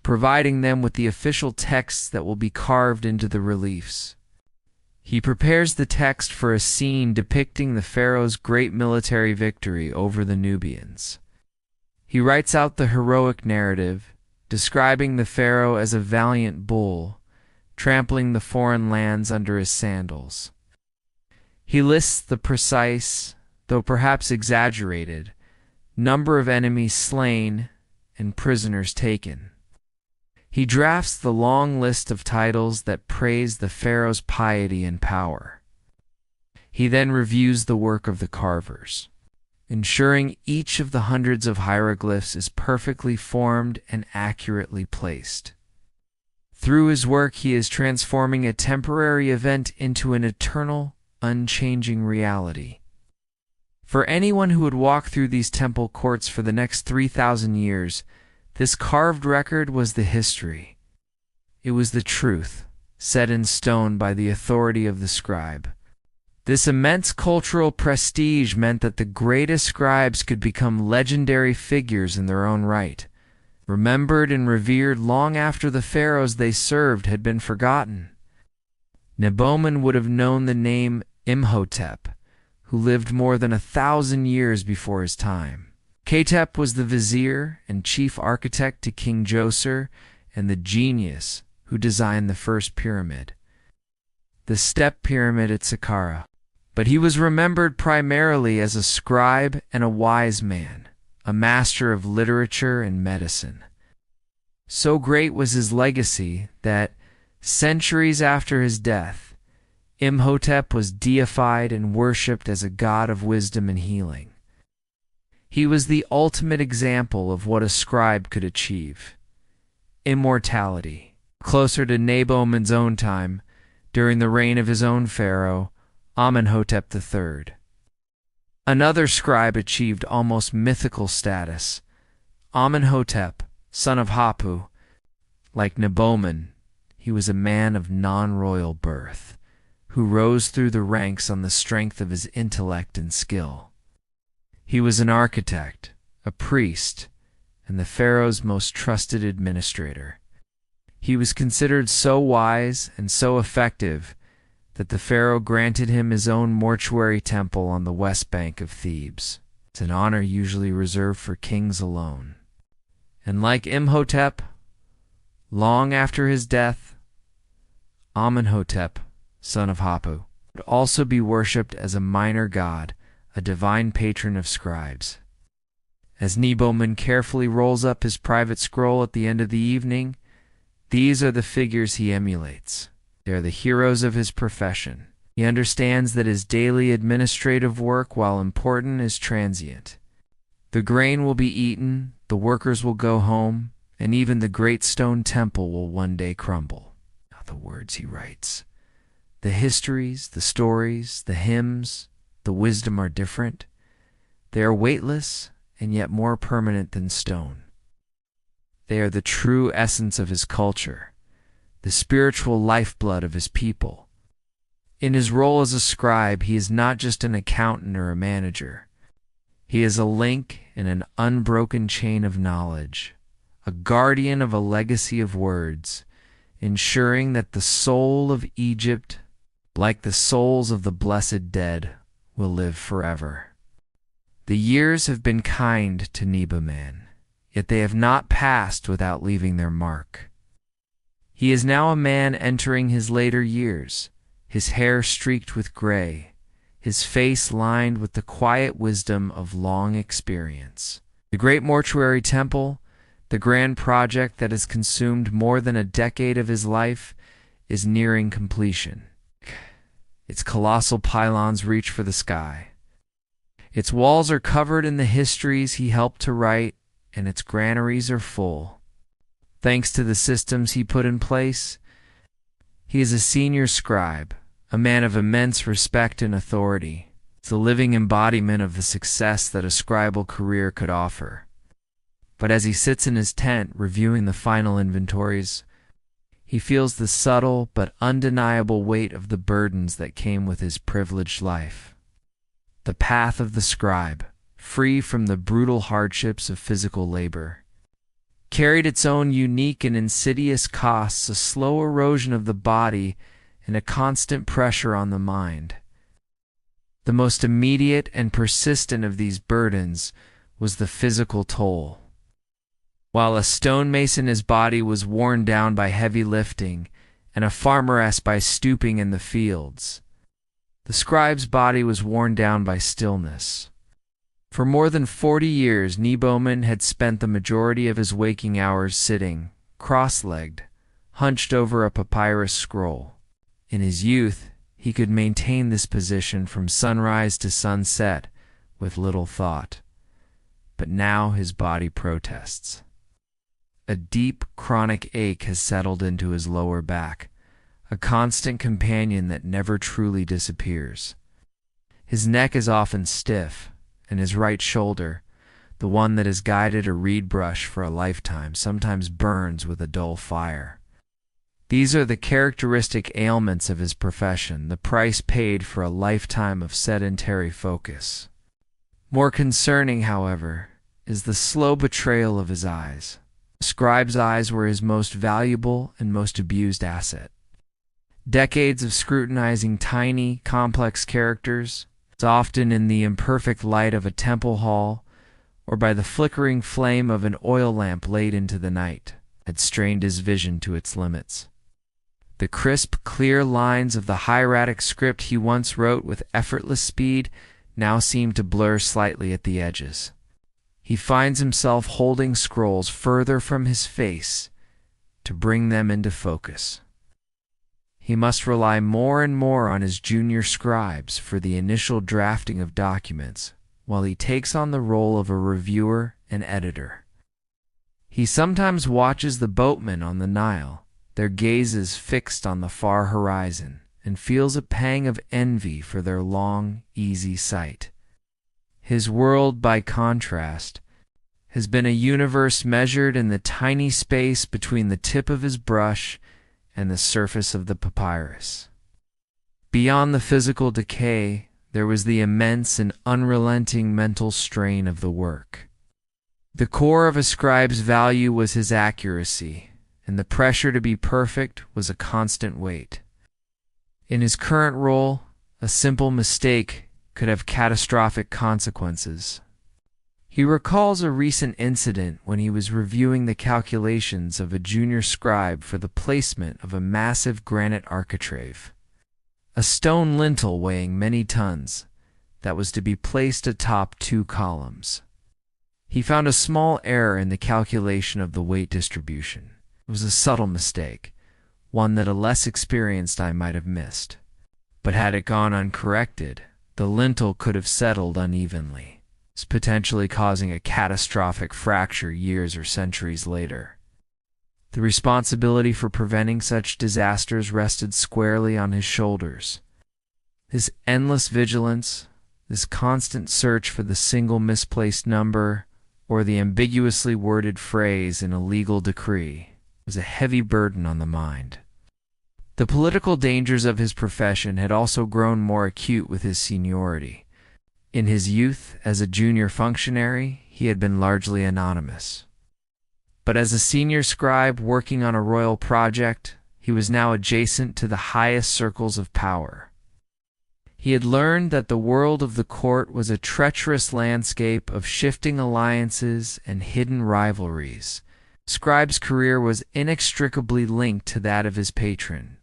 providing them with the official texts that will be carved into the reliefs. He prepares the text for a scene depicting the pharaoh's great military victory over the Nubians. He writes out the heroic narrative, describing the pharaoh as a valiant bull, trampling the foreign lands under his sandals. He lists the precise, though perhaps exaggerated, number of enemies slain and prisoners taken. He drafts the long list of titles that praise the pharaoh's piety and power. He then reviews the work of the carvers, ensuring each of the hundreds of hieroglyphs is perfectly formed and accurately placed. Through his work, he is transforming a temporary event into an eternal, unchanging reality. For anyone who would walk through these temple courts for the next 3,000 years, this carved record was the history. It was the truth, set in stone by the authority of the scribe. This immense cultural prestige meant that the greatest scribes could become legendary figures in their own right, remembered and revered long after the pharaohs they served had been forgotten. Nabaman would have known the name Imhotep, who lived more than 1,000 years before his time. Ketep was the vizier and chief architect to King Djoser and the genius who designed the first pyramid, the step pyramid at Saqqara. But he was remembered primarily as a scribe and a wise man, a master of literature and medicine. So great was his legacy that, centuries after his death, Imhotep was deified and worshipped as a god of wisdom and healing. He was the ultimate example of what a scribe could achieve: immortality. Closer to Naboman's own time, during the reign of his own pharaoh, Amenhotep III. Another scribe achieved almost mythical status: Amenhotep, son of Hapu. Like Naboman, he was a man of non-royal birth, who rose through the ranks on the strength of his intellect and skill. He was an architect, a priest, and the pharaoh's most trusted administrator. He was considered so wise and so effective that the pharaoh granted him his own mortuary temple on the west bank of Thebes. It's an honor usually reserved for kings alone. And like Imhotep, long after his death, Amenhotep, son of Hapu, would also be worshipped as a minor god, a divine patron of scribes. As Naboman carefully rolls up his private scroll at the end of the evening, these are the figures he emulates. They are the heroes of his profession. He understands that his daily administrative work, while important, is transient. The grain will be eaten, the workers will go home, and even the great stone temple will one day crumble. Now the words he writes, the histories, the stories, the hymns, the wisdom are different. They are weightless and yet more permanent than stone. They are the true essence of his culture, the spiritual lifeblood of his people. In his role as a scribe, he is not just an accountant or a manager. He is a link in an unbroken chain of knowledge, a guardian of a legacy of words, ensuring that the soul of Egypt, like the souls of the blessed dead, will live forever. The years have been kind to Naboman, yet they have not passed without leaving their mark. He is now a man entering his later years, his hair streaked with gray, his face lined with the quiet wisdom of long experience. The great mortuary temple, the grand project that has consumed more than a decade of his life, is nearing completion. Its colossal pylons reach for the sky. Its walls are covered in the histories he helped to write, and its granaries are full. Thanks to the systems he put in place, he is a senior scribe, a man of immense respect and authority. It's a living embodiment of the success that a scribal career could offer. But as he sits in his tent reviewing the final inventories, he feels the subtle but undeniable weight of the burdens that came with his privileged life. The path of the scribe, free from the brutal hardships of physical labor, carried its own unique and insidious costs: a slow erosion of the body and a constant pressure on the mind. The most immediate and persistent of these burdens was the physical toll. While a stonemason, his body was worn down by heavy lifting, and a farmeress by stooping in the fields, the scribe's body was worn down by stillness. For more than 40 years, Naboman had spent the majority of his waking hours sitting, cross-legged, hunched over a papyrus scroll. In his youth, he could maintain this position from sunrise to sunset with little thought. But now his body protests. A deep, chronic ache has settled into his lower back, a constant companion that never truly disappears. His neck is often stiff, and his right shoulder, the one that has guided a reed brush for a lifetime, sometimes burns with a dull fire. These are the characteristic ailments of his profession, the price paid for a lifetime of sedentary focus. More concerning, however, is the slow betrayal of his eyes. The scribe's eyes were his most valuable and most abused asset. Decades of scrutinizing tiny, complex characters, often in the imperfect light of a temple hall or by the flickering flame of an oil lamp late into the night, had strained his vision to its limits. The crisp, clear lines of the hieratic script he once wrote with effortless speed now seemed to blur slightly at the edges. He finds himself holding scrolls further from his face to bring them into focus. he must rely more and more on his junior scribes for the initial drafting of documents, while he takes on the role of a reviewer and editor. He sometimes watches the boatmen on the Nile, their gazes fixed on the far horizon, and feels a pang of envy for their long, easy sight. His world, by contrast, has been a universe measured in the tiny space between the tip of his brush and the surface of the papyrus. Beyond the physical decay, there was the immense and unrelenting mental strain of the work. The core of a scribe's value was his accuracy, and the pressure to be perfect was a constant weight. In his current role, a simple mistake could have catastrophic consequences. He recalls a recent incident when he was reviewing the calculations of a junior scribe for the placement of a massive granite architrave, a stone lintel weighing many tons that was to be placed atop 2 columns. He found a small error in the calculation of the weight distribution. It was a subtle mistake, one that a less experienced eye might have missed. But had it gone uncorrected, the lintel could have settled unevenly, potentially causing a catastrophic fracture years or centuries later. The responsibility for preventing such disasters rested squarely on his shoulders. His endless vigilance, this constant search for the single misplaced number or the ambiguously worded phrase in a legal decree, was a heavy burden on the mind. The political dangers of his profession had also grown more acute with his seniority. In his youth, as a junior functionary, he had been largely anonymous. But as a senior scribe working on a royal project, he was now adjacent to the highest circles of power. He had learned that the world of the court was a treacherous landscape of shifting alliances and hidden rivalries. Scribe's career was inextricably linked to that of his patron.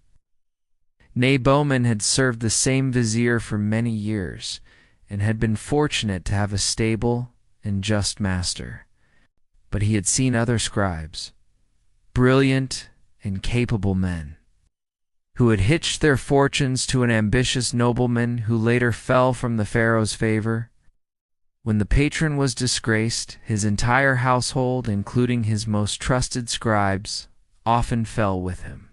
Bowman had served the same vizier for many years, and had been fortunate to have a stable and just master. But he had seen other scribes, brilliant and capable men, who had hitched their fortunes to an ambitious nobleman who later fell from the pharaoh's favor. When the patron was disgraced, his entire household, including his most trusted scribes, often fell with him.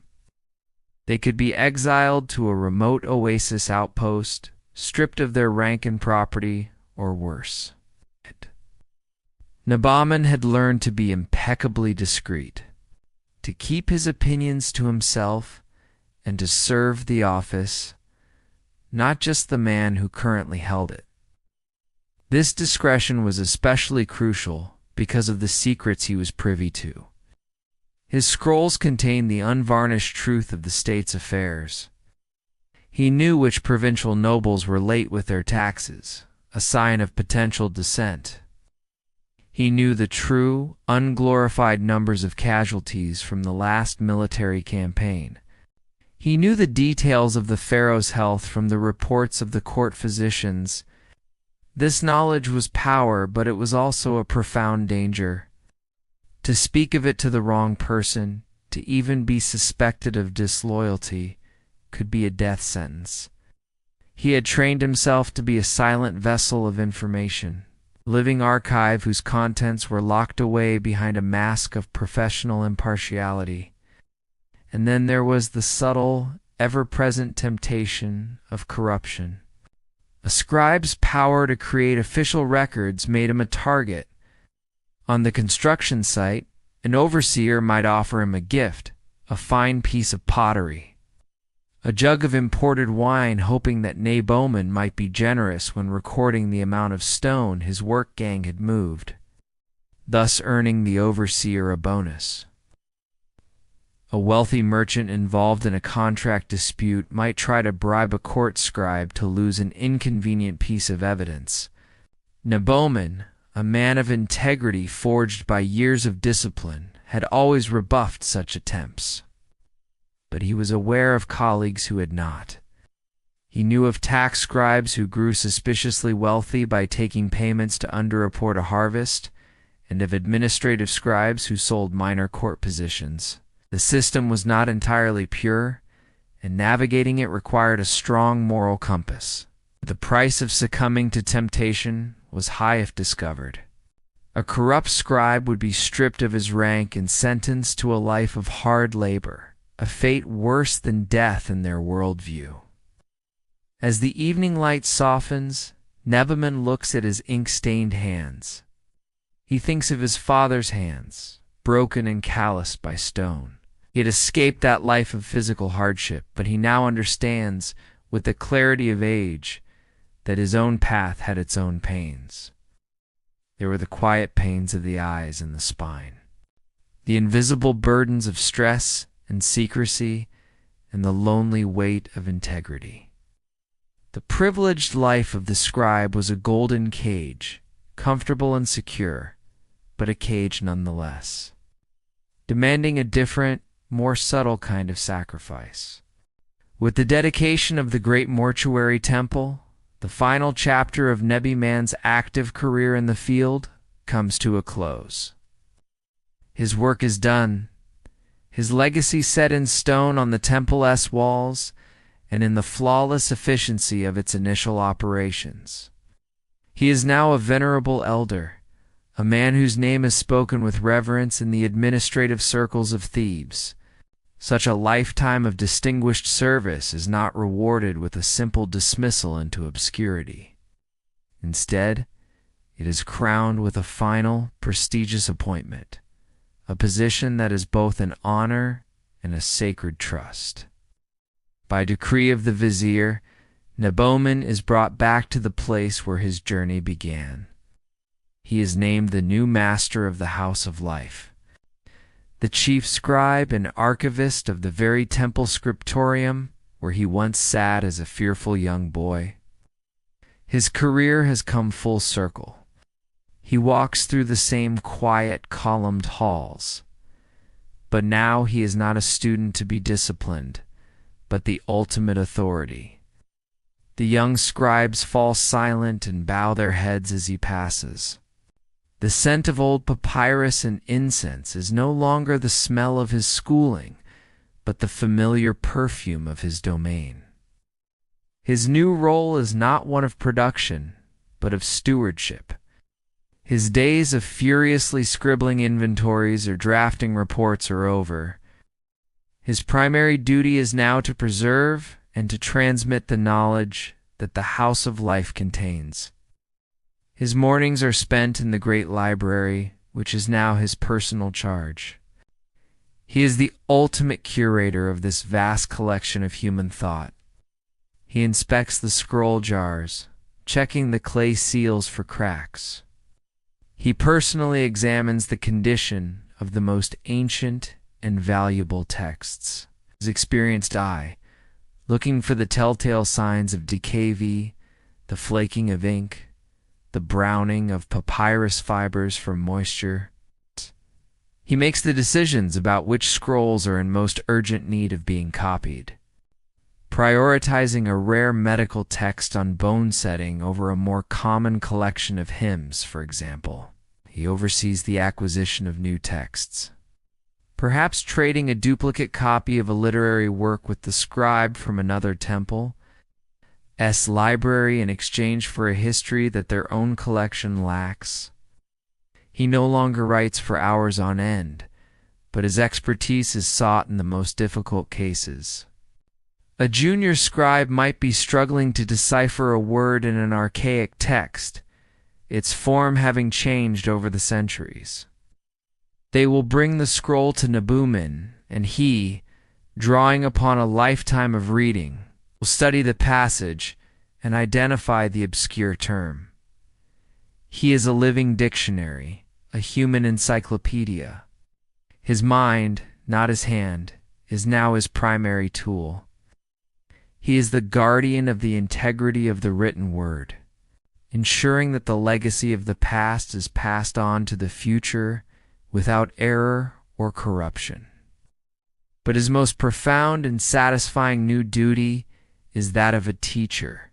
They could be exiled to a remote oasis outpost, stripped of their rank and property, or worse. Bowman had learned to be impeccably discreet, to keep his opinions to himself, and to serve the office, not just the man who currently held it. This discretion was especially crucial because of the secrets he was privy to. His scrolls contained the unvarnished truth of the state's affairs. He knew which provincial nobles were late with their taxes, a sign of potential dissent. He knew the true, unglorified numbers of casualties from the last military campaign. He knew the details of the pharaoh's health from the reports of the court physicians. This knowledge was power, but it was also a profound danger. To speak of it to the wrong person, to even be suspected of disloyalty, could be a death sentence. He had trained himself to be a silent vessel of information, living archive whose contents were locked away behind a mask of professional impartiality. And then there was the subtle, ever-present temptation of corruption. A scribe's power to create official records made him a target. On the construction site, an overseer might offer him a gift, a fine piece of pottery, a jug of imported wine, hoping that Bowman might be generous when recording the amount of stone his work gang had moved, thus earning the overseer a bonus. A wealthy merchant involved in a contract dispute might try to bribe a court scribe to lose an inconvenient piece of evidence. Bowman, a man of integrity forged by years of discipline, had always rebuffed such attempts. But he was aware of colleagues who had not. He knew of tax scribes who grew suspiciously wealthy by taking payments to underreport a harvest, and of administrative scribes who sold minor court positions. The system was not entirely pure, and navigating it required a strong moral compass. The price of succumbing to temptation was high if discovered. A corrupt scribe would be stripped of his rank and sentenced to a life of hard labor, a fate worse than death in their worldview. As the evening light softens, Nebaman looks at his ink-stained hands. He thinks of his father's hands, broken and calloused by stone. He had escaped that life of physical hardship, but he now understands, with the clarity of age, that his own path had its own pains. There were the quiet pains of the eyes and the spine, the invisible burdens of stress and secrecy, and the lonely weight of integrity. The privileged life of the scribe was a golden cage, comfortable and secure, but a cage nonetheless, demanding a different, more subtle kind of sacrifice. With the dedication of the great mortuary temple, the final chapter of Nebaman's active career in the field comes to a close. His work is done, his legacy set in stone on the temple's walls and in the flawless efficiency of its initial operations. He is now a venerable elder, a man whose name is spoken with reverence in the administrative circles of Thebes. Such a lifetime of distinguished service is not rewarded with a simple dismissal into obscurity. Instead, it is crowned with a final, prestigious appointment, a position that is both an honor and a sacred trust. By decree of the vizier, Nebaman is brought back to the place where his journey began. He is named the new master of the House of Life, the chief scribe and archivist of the very temple scriptorium where he once sat as a fearful young boy. His career has come full circle. He walks through the same quiet, columned halls. But now he is not a student to be disciplined, but the ultimate authority. The young scribes fall silent and bow their heads as he passes. The scent of old papyrus and incense is no longer the smell of his schooling, but the familiar perfume of his domain. His new role is not one of production, but of stewardship. His days of furiously scribbling inventories or drafting reports are over. His primary duty is now to preserve and to transmit the knowledge that the House of Life contains. His mornings are spent in the great library, which is now his personal charge. He is the ultimate curator of this vast collection of human thought. He inspects the scroll jars, checking the clay seals for cracks. He personally examines the condition of the most ancient and valuable texts. His experienced eye, looking for the telltale signs of decay, the flaking of ink, the browning of papyrus fibers from moisture. He makes the decisions about which scrolls are in most urgent need of being copied, prioritizing a rare medical text on bone setting over a more common collection of hymns, for example. He oversees the acquisition of new texts, perhaps trading a duplicate copy of a literary work with the scribe from another temple's library in exchange for a history that their own collection lacks. He no longer writes for hours on end, but his expertise is sought in the most difficult cases. A junior scribe might be struggling to decipher a word in an archaic text, its form having changed over the centuries. They will bring the scroll to Nebaman, and he, drawing upon a lifetime of reading, will study the passage and identify the obscure term. He is a living dictionary, a human encyclopedia. His mind, not his hand, is now his primary tool. He is the guardian of the integrity of the written word, ensuring that the legacy of the past is passed on to the future without error or corruption. But his most profound and satisfying new duty is that of a teacher.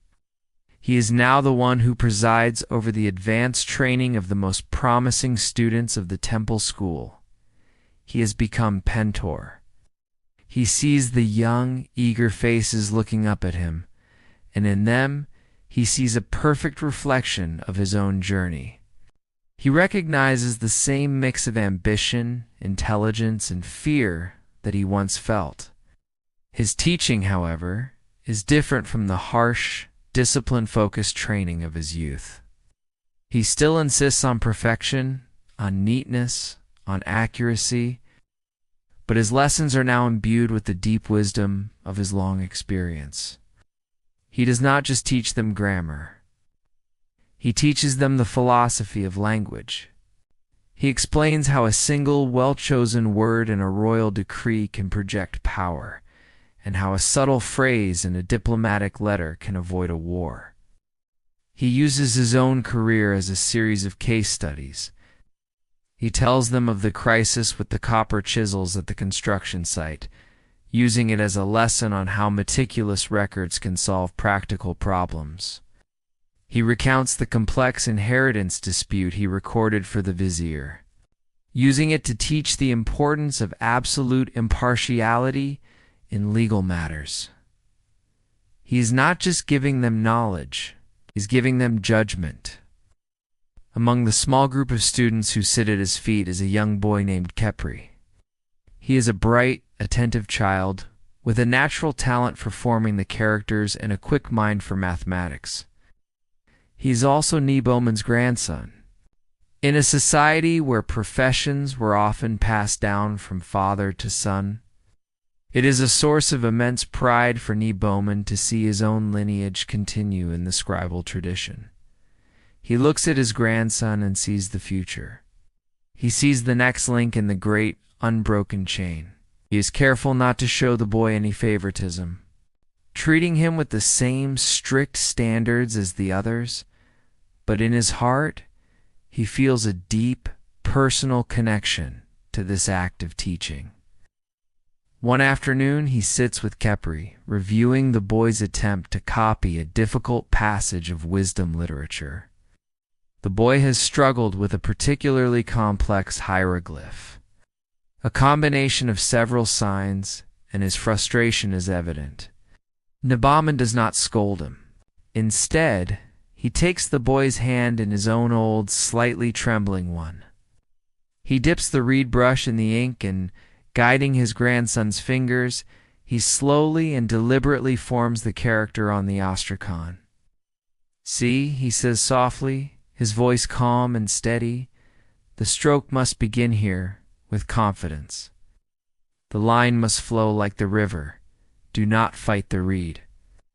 He is now the one who presides over the advanced training of the most promising students of the temple school. He has become Pentor. He sees the young, eager faces looking up at him, and in them he sees a perfect reflection of his own journey. He recognizes the same mix of ambition, intelligence, and fear that he once felt. His teaching, however, is different from the harsh, discipline-focused training of his youth. He still insists on perfection, on neatness, on accuracy, but his lessons are now imbued with the deep wisdom of his long experience. He does not just teach them grammar. He teaches them the philosophy of language. He explains how a single well-chosen word in a royal decree can project power, and how a subtle phrase in a diplomatic letter can avoid a war. He uses his own career as a series of case studies. He tells them of the crisis with the copper chisels at the construction site, using it as a lesson on how meticulous records can solve practical problems. He recounts the complex inheritance dispute he recorded for the vizier, using it to teach the importance of absolute impartiality in legal matters. He is not just giving them knowledge, he's giving them judgment. Among the small group of students who sit at his feet is a young boy named Kepri. He is a bright, attentive child with a natural talent for forming the characters and a quick mind for mathematics. He is also Nebomen's grandson. In a society where professions were often passed down from father to son, it is a source of immense pride for Nebomen to see his own lineage continue in the scribal tradition. He looks at his grandson and sees the future. He sees the next link in the great, unbroken chain. He is careful not to show the boy any favoritism, treating him with the same strict standards as the others, but in his heart, he feels a deep, personal connection to this act of teaching. One afternoon, he sits with Kepri, reviewing the boy's attempt to copy a difficult passage of wisdom literature. The boy has struggled with a particularly complex hieroglyph, a combination of several signs, and his frustration is evident. Nebomen does not scold him. Instead, he takes the boy's hand in his own old, slightly trembling one. He dips the reed brush in the ink and, guiding his grandson's fingers, he slowly and deliberately forms the character on the ostrakhan. "See," he says softly, his voice calm and steady, "the stroke must begin here, with confidence. The line must flow like the river. Do not fight the reed.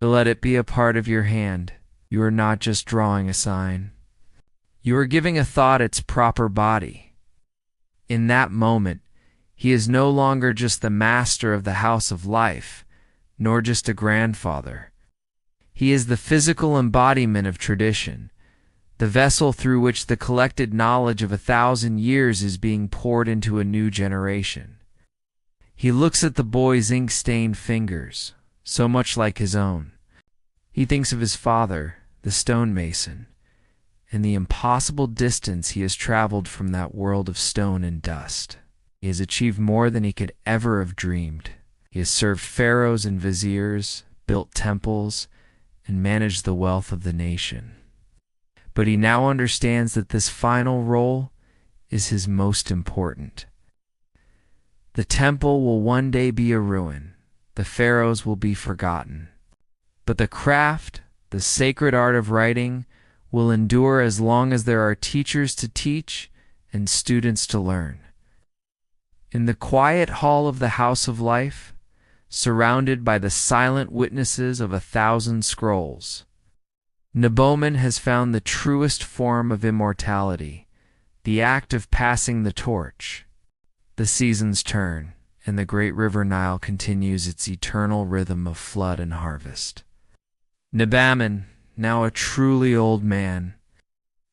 Let it be a part of your hand. You are not just drawing a sign. You are giving a thought its proper body." In that moment, he is no longer just the master of the house of life, nor just a grandfather. He is the physical embodiment of tradition, the vessel through which the collected knowledge of 1,000 years is being poured into a new generation. He looks at the boy's ink-stained fingers, so much like his own. He thinks of his father, the stonemason, and the impossible distance he has traveled from that world of stone and dust. He has achieved more than he could ever have dreamed. He has served pharaohs and viziers, built temples, and managed the wealth of the nation. But he now understands that this final role is his most important. The temple will one day be a ruin. The pharaohs will be forgotten. But the craft, the sacred art of writing, will endure as long as there are teachers to teach and students to learn. In the quiet hall of the House of Life, surrounded by the silent witnesses of 1,000 scrolls, Nebomen has found the truest form of immortality, the act of passing the torch. The seasons turn, and the great river Nile continues its eternal rhythm of flood and harvest. Nebomen, now a truly old man,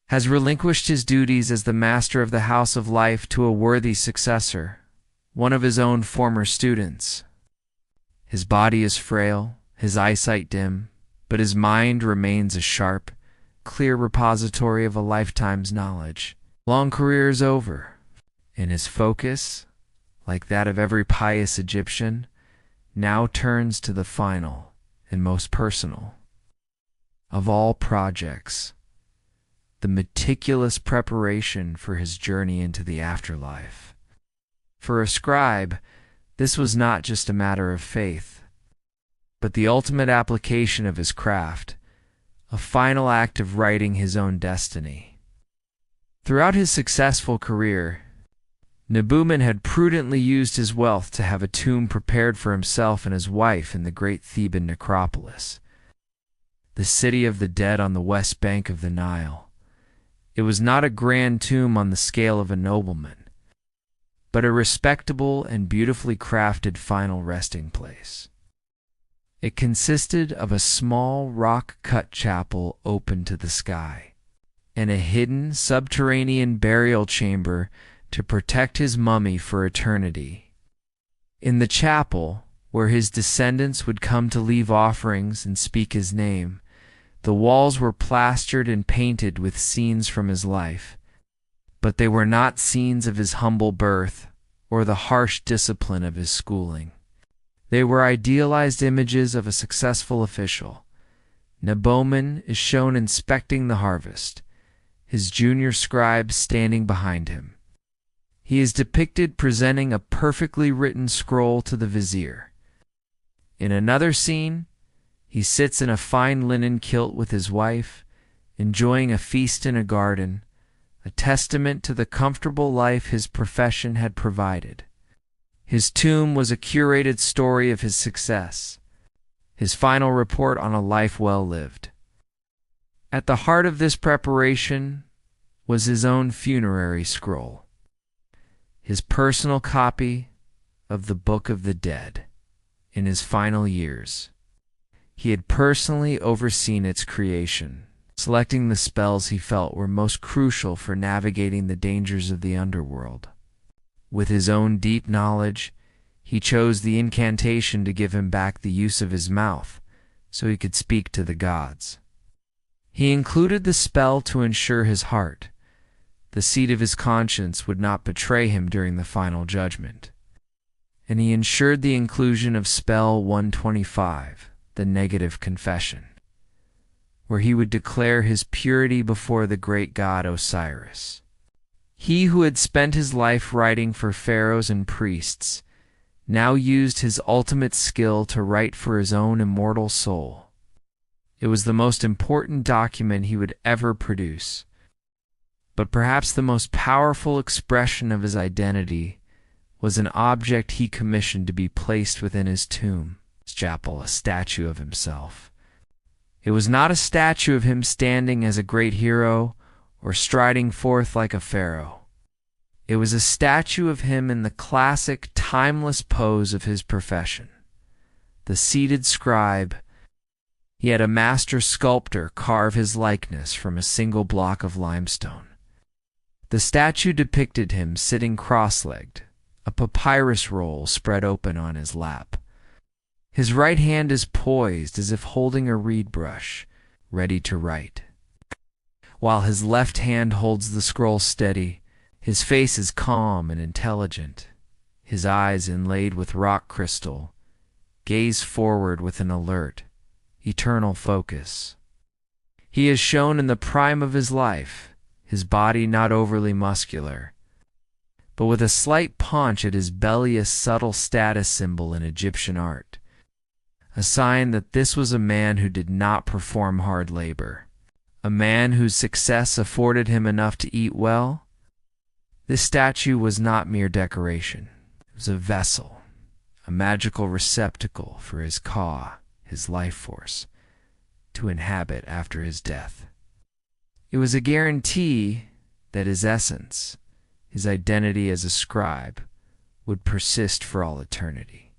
has relinquished his duties as the master of the House of Life to a worthy successor, one of his own former students. His body is frail, his eyesight dim, but his mind remains a sharp, clear repository of a lifetime's knowledge. Long career is over, and his focus, like that of every pious Egyptian, now turns to the final and most personal of all projects, the meticulous preparation for his journey into the afterlife. For a scribe, this was not just a matter of faith, but the ultimate application of his craft, a final act of writing his own destiny. Throughout his successful career, Nebuchadnezzar had prudently used his wealth to have a tomb prepared for himself and his wife in the great Theban necropolis, the city of the dead on the west bank of the Nile. It was not a grand tomb on the scale of a nobleman, but a respectable and beautifully crafted final resting place. It consisted of a small rock-cut chapel open to the sky, and a hidden subterranean burial chamber to protect his mummy for eternity. In the chapel, where his descendants would come to leave offerings and speak his name, the walls were plastered and painted with scenes from his life, but they were not scenes of his humble birth or the harsh discipline of his schooling. They were idealized images of a successful official. Nebuchadnezzar is shown inspecting the harvest, his junior scribe standing behind him. He is depicted presenting a perfectly written scroll to the vizier. In another scene, he sits in a fine linen kilt with his wife, enjoying a feast in a garden, a testament to the comfortable life his profession had provided. His tomb was a curated story of his success, his final report on a life well lived. At the heart of this preparation was his own funerary scroll, his personal copy of the Book of the Dead. In his final years, he had personally overseen its creation, selecting the spells he felt were most crucial for navigating the dangers of the underworld. With his own deep knowledge, he chose the incantation to give him back the use of his mouth, so he could speak to the gods. He included the spell to ensure his heart, the seat of his conscience, would not betray him during the final judgment. And he ensured the inclusion of spell 125, the negative confession, where he would declare his purity before the great god Osiris. He who had spent his life writing for pharaohs and priests now used his ultimate skill to write for his own immortal soul. It was the most important document he would ever produce, but perhaps the most powerful expression of his identity was an object he commissioned to be placed within his tomb, his chapel, a statue of himself. It was not a statue of him standing as a great hero or striding forth like a pharaoh. It was a statue of him in the classic, timeless pose of his profession, the seated scribe. He had a master sculptor carve his likeness from a single block of limestone. The statue depicted him sitting cross-legged, a papyrus roll spread open on his lap. His right hand is poised as if holding a reed brush, ready to write, while his left hand holds the scroll steady. His face is calm and intelligent. His eyes, inlaid with rock crystal, gaze forward with an alert, eternal focus. He is shown in the prime of his life, his body not overly muscular, but with a slight paunch at his belly, a subtle status symbol in Egyptian art, a sign that this was a man who did not perform hard labor, a man whose success afforded him enough to eat well. This statue was not mere decoration. It was a vessel, a magical receptacle for his ka, his life force, to inhabit after his death. It was a guarantee that his essence, his identity as a scribe, would persist for all eternity.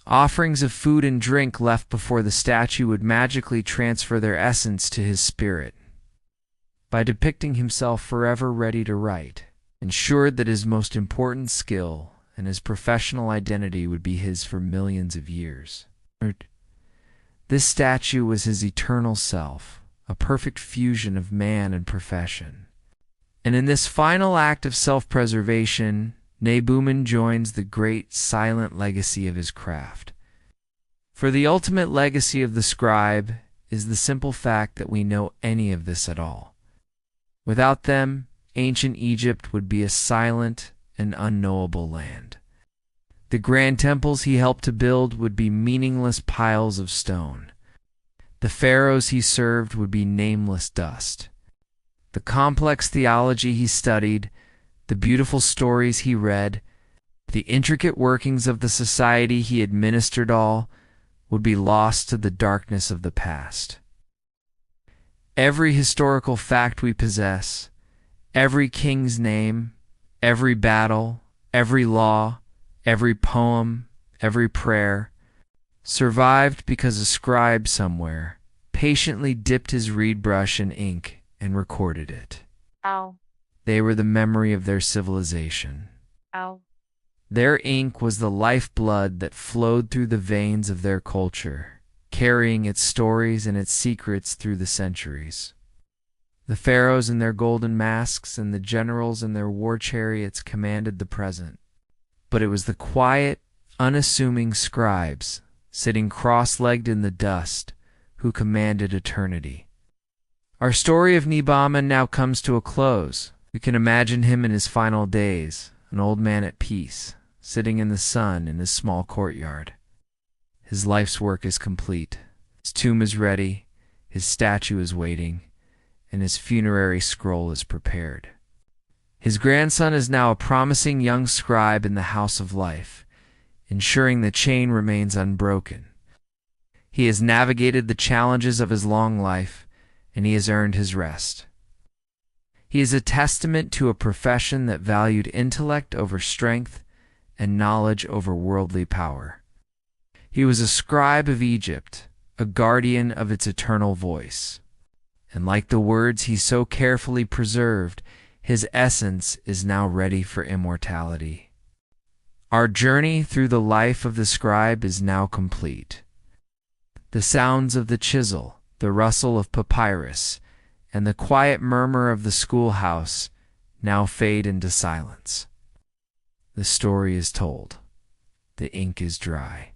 Offerings of food and drink left before the statue would magically transfer their essence to his spirit. By depicting himself forever ready to write, ensured that his most important skill and his professional identity would be his for millions of years. This statue was his eternal self, a perfect fusion of man and profession. And in this final act of self-preservation, Nebuchadnezzar joins the great silent legacy of his craft, For the ultimate legacy of the scribe is the simple fact that we know any of this at all. Without them, ancient Egypt would be a silent and unknowable land. The grand temples he helped to build would be meaningless piles of stone. The pharaohs he served would be nameless dust. The complex theology he studied, the beautiful stories he read, the intricate workings of the society he administered all would be lost to the darkness of the past. Every historical fact we possess, every king's name, every battle, every law, every poem, every prayer, survived because a scribe somewhere patiently dipped his reed brush in ink and recorded it. Ow. They were the memory of their civilization. Ow. Their ink was the lifeblood that flowed through the veins of their culture, carrying its stories and its secrets through the centuries. The pharaohs in their golden masks and the generals in their war chariots commanded the present. But it was the quiet, unassuming scribes, sitting cross-legged in the dust, who commanded eternity. Our story of Nibbama now comes to a close. We can imagine him in his final days, an old man at peace, sitting in the sun in his small courtyard. His life's work is complete. His tomb is ready, his statue is waiting, and his funerary scroll is prepared. His grandson is now a promising young scribe in the house of life, ensuring the chain remains unbroken. He has navigated the challenges of his long life, and he has earned his rest. He is a testament to a profession that valued intellect over strength and knowledge over worldly power. He was a scribe of Egypt, a guardian of its eternal voice. And like the words he so carefully preserved, his essence is now ready for immortality. Our journey through the life of the scribe is now complete. The sounds of the chisel, the rustle of papyrus, and the quiet murmur of the schoolhouse now fade into silence. The story is told. The ink is dry.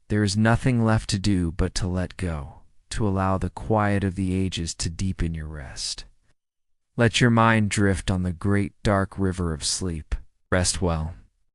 There is nothing left to do but to let go, to allow the quiet of the ages to deepen your rest. Let your mind drift on the great dark river of sleep. Rest well.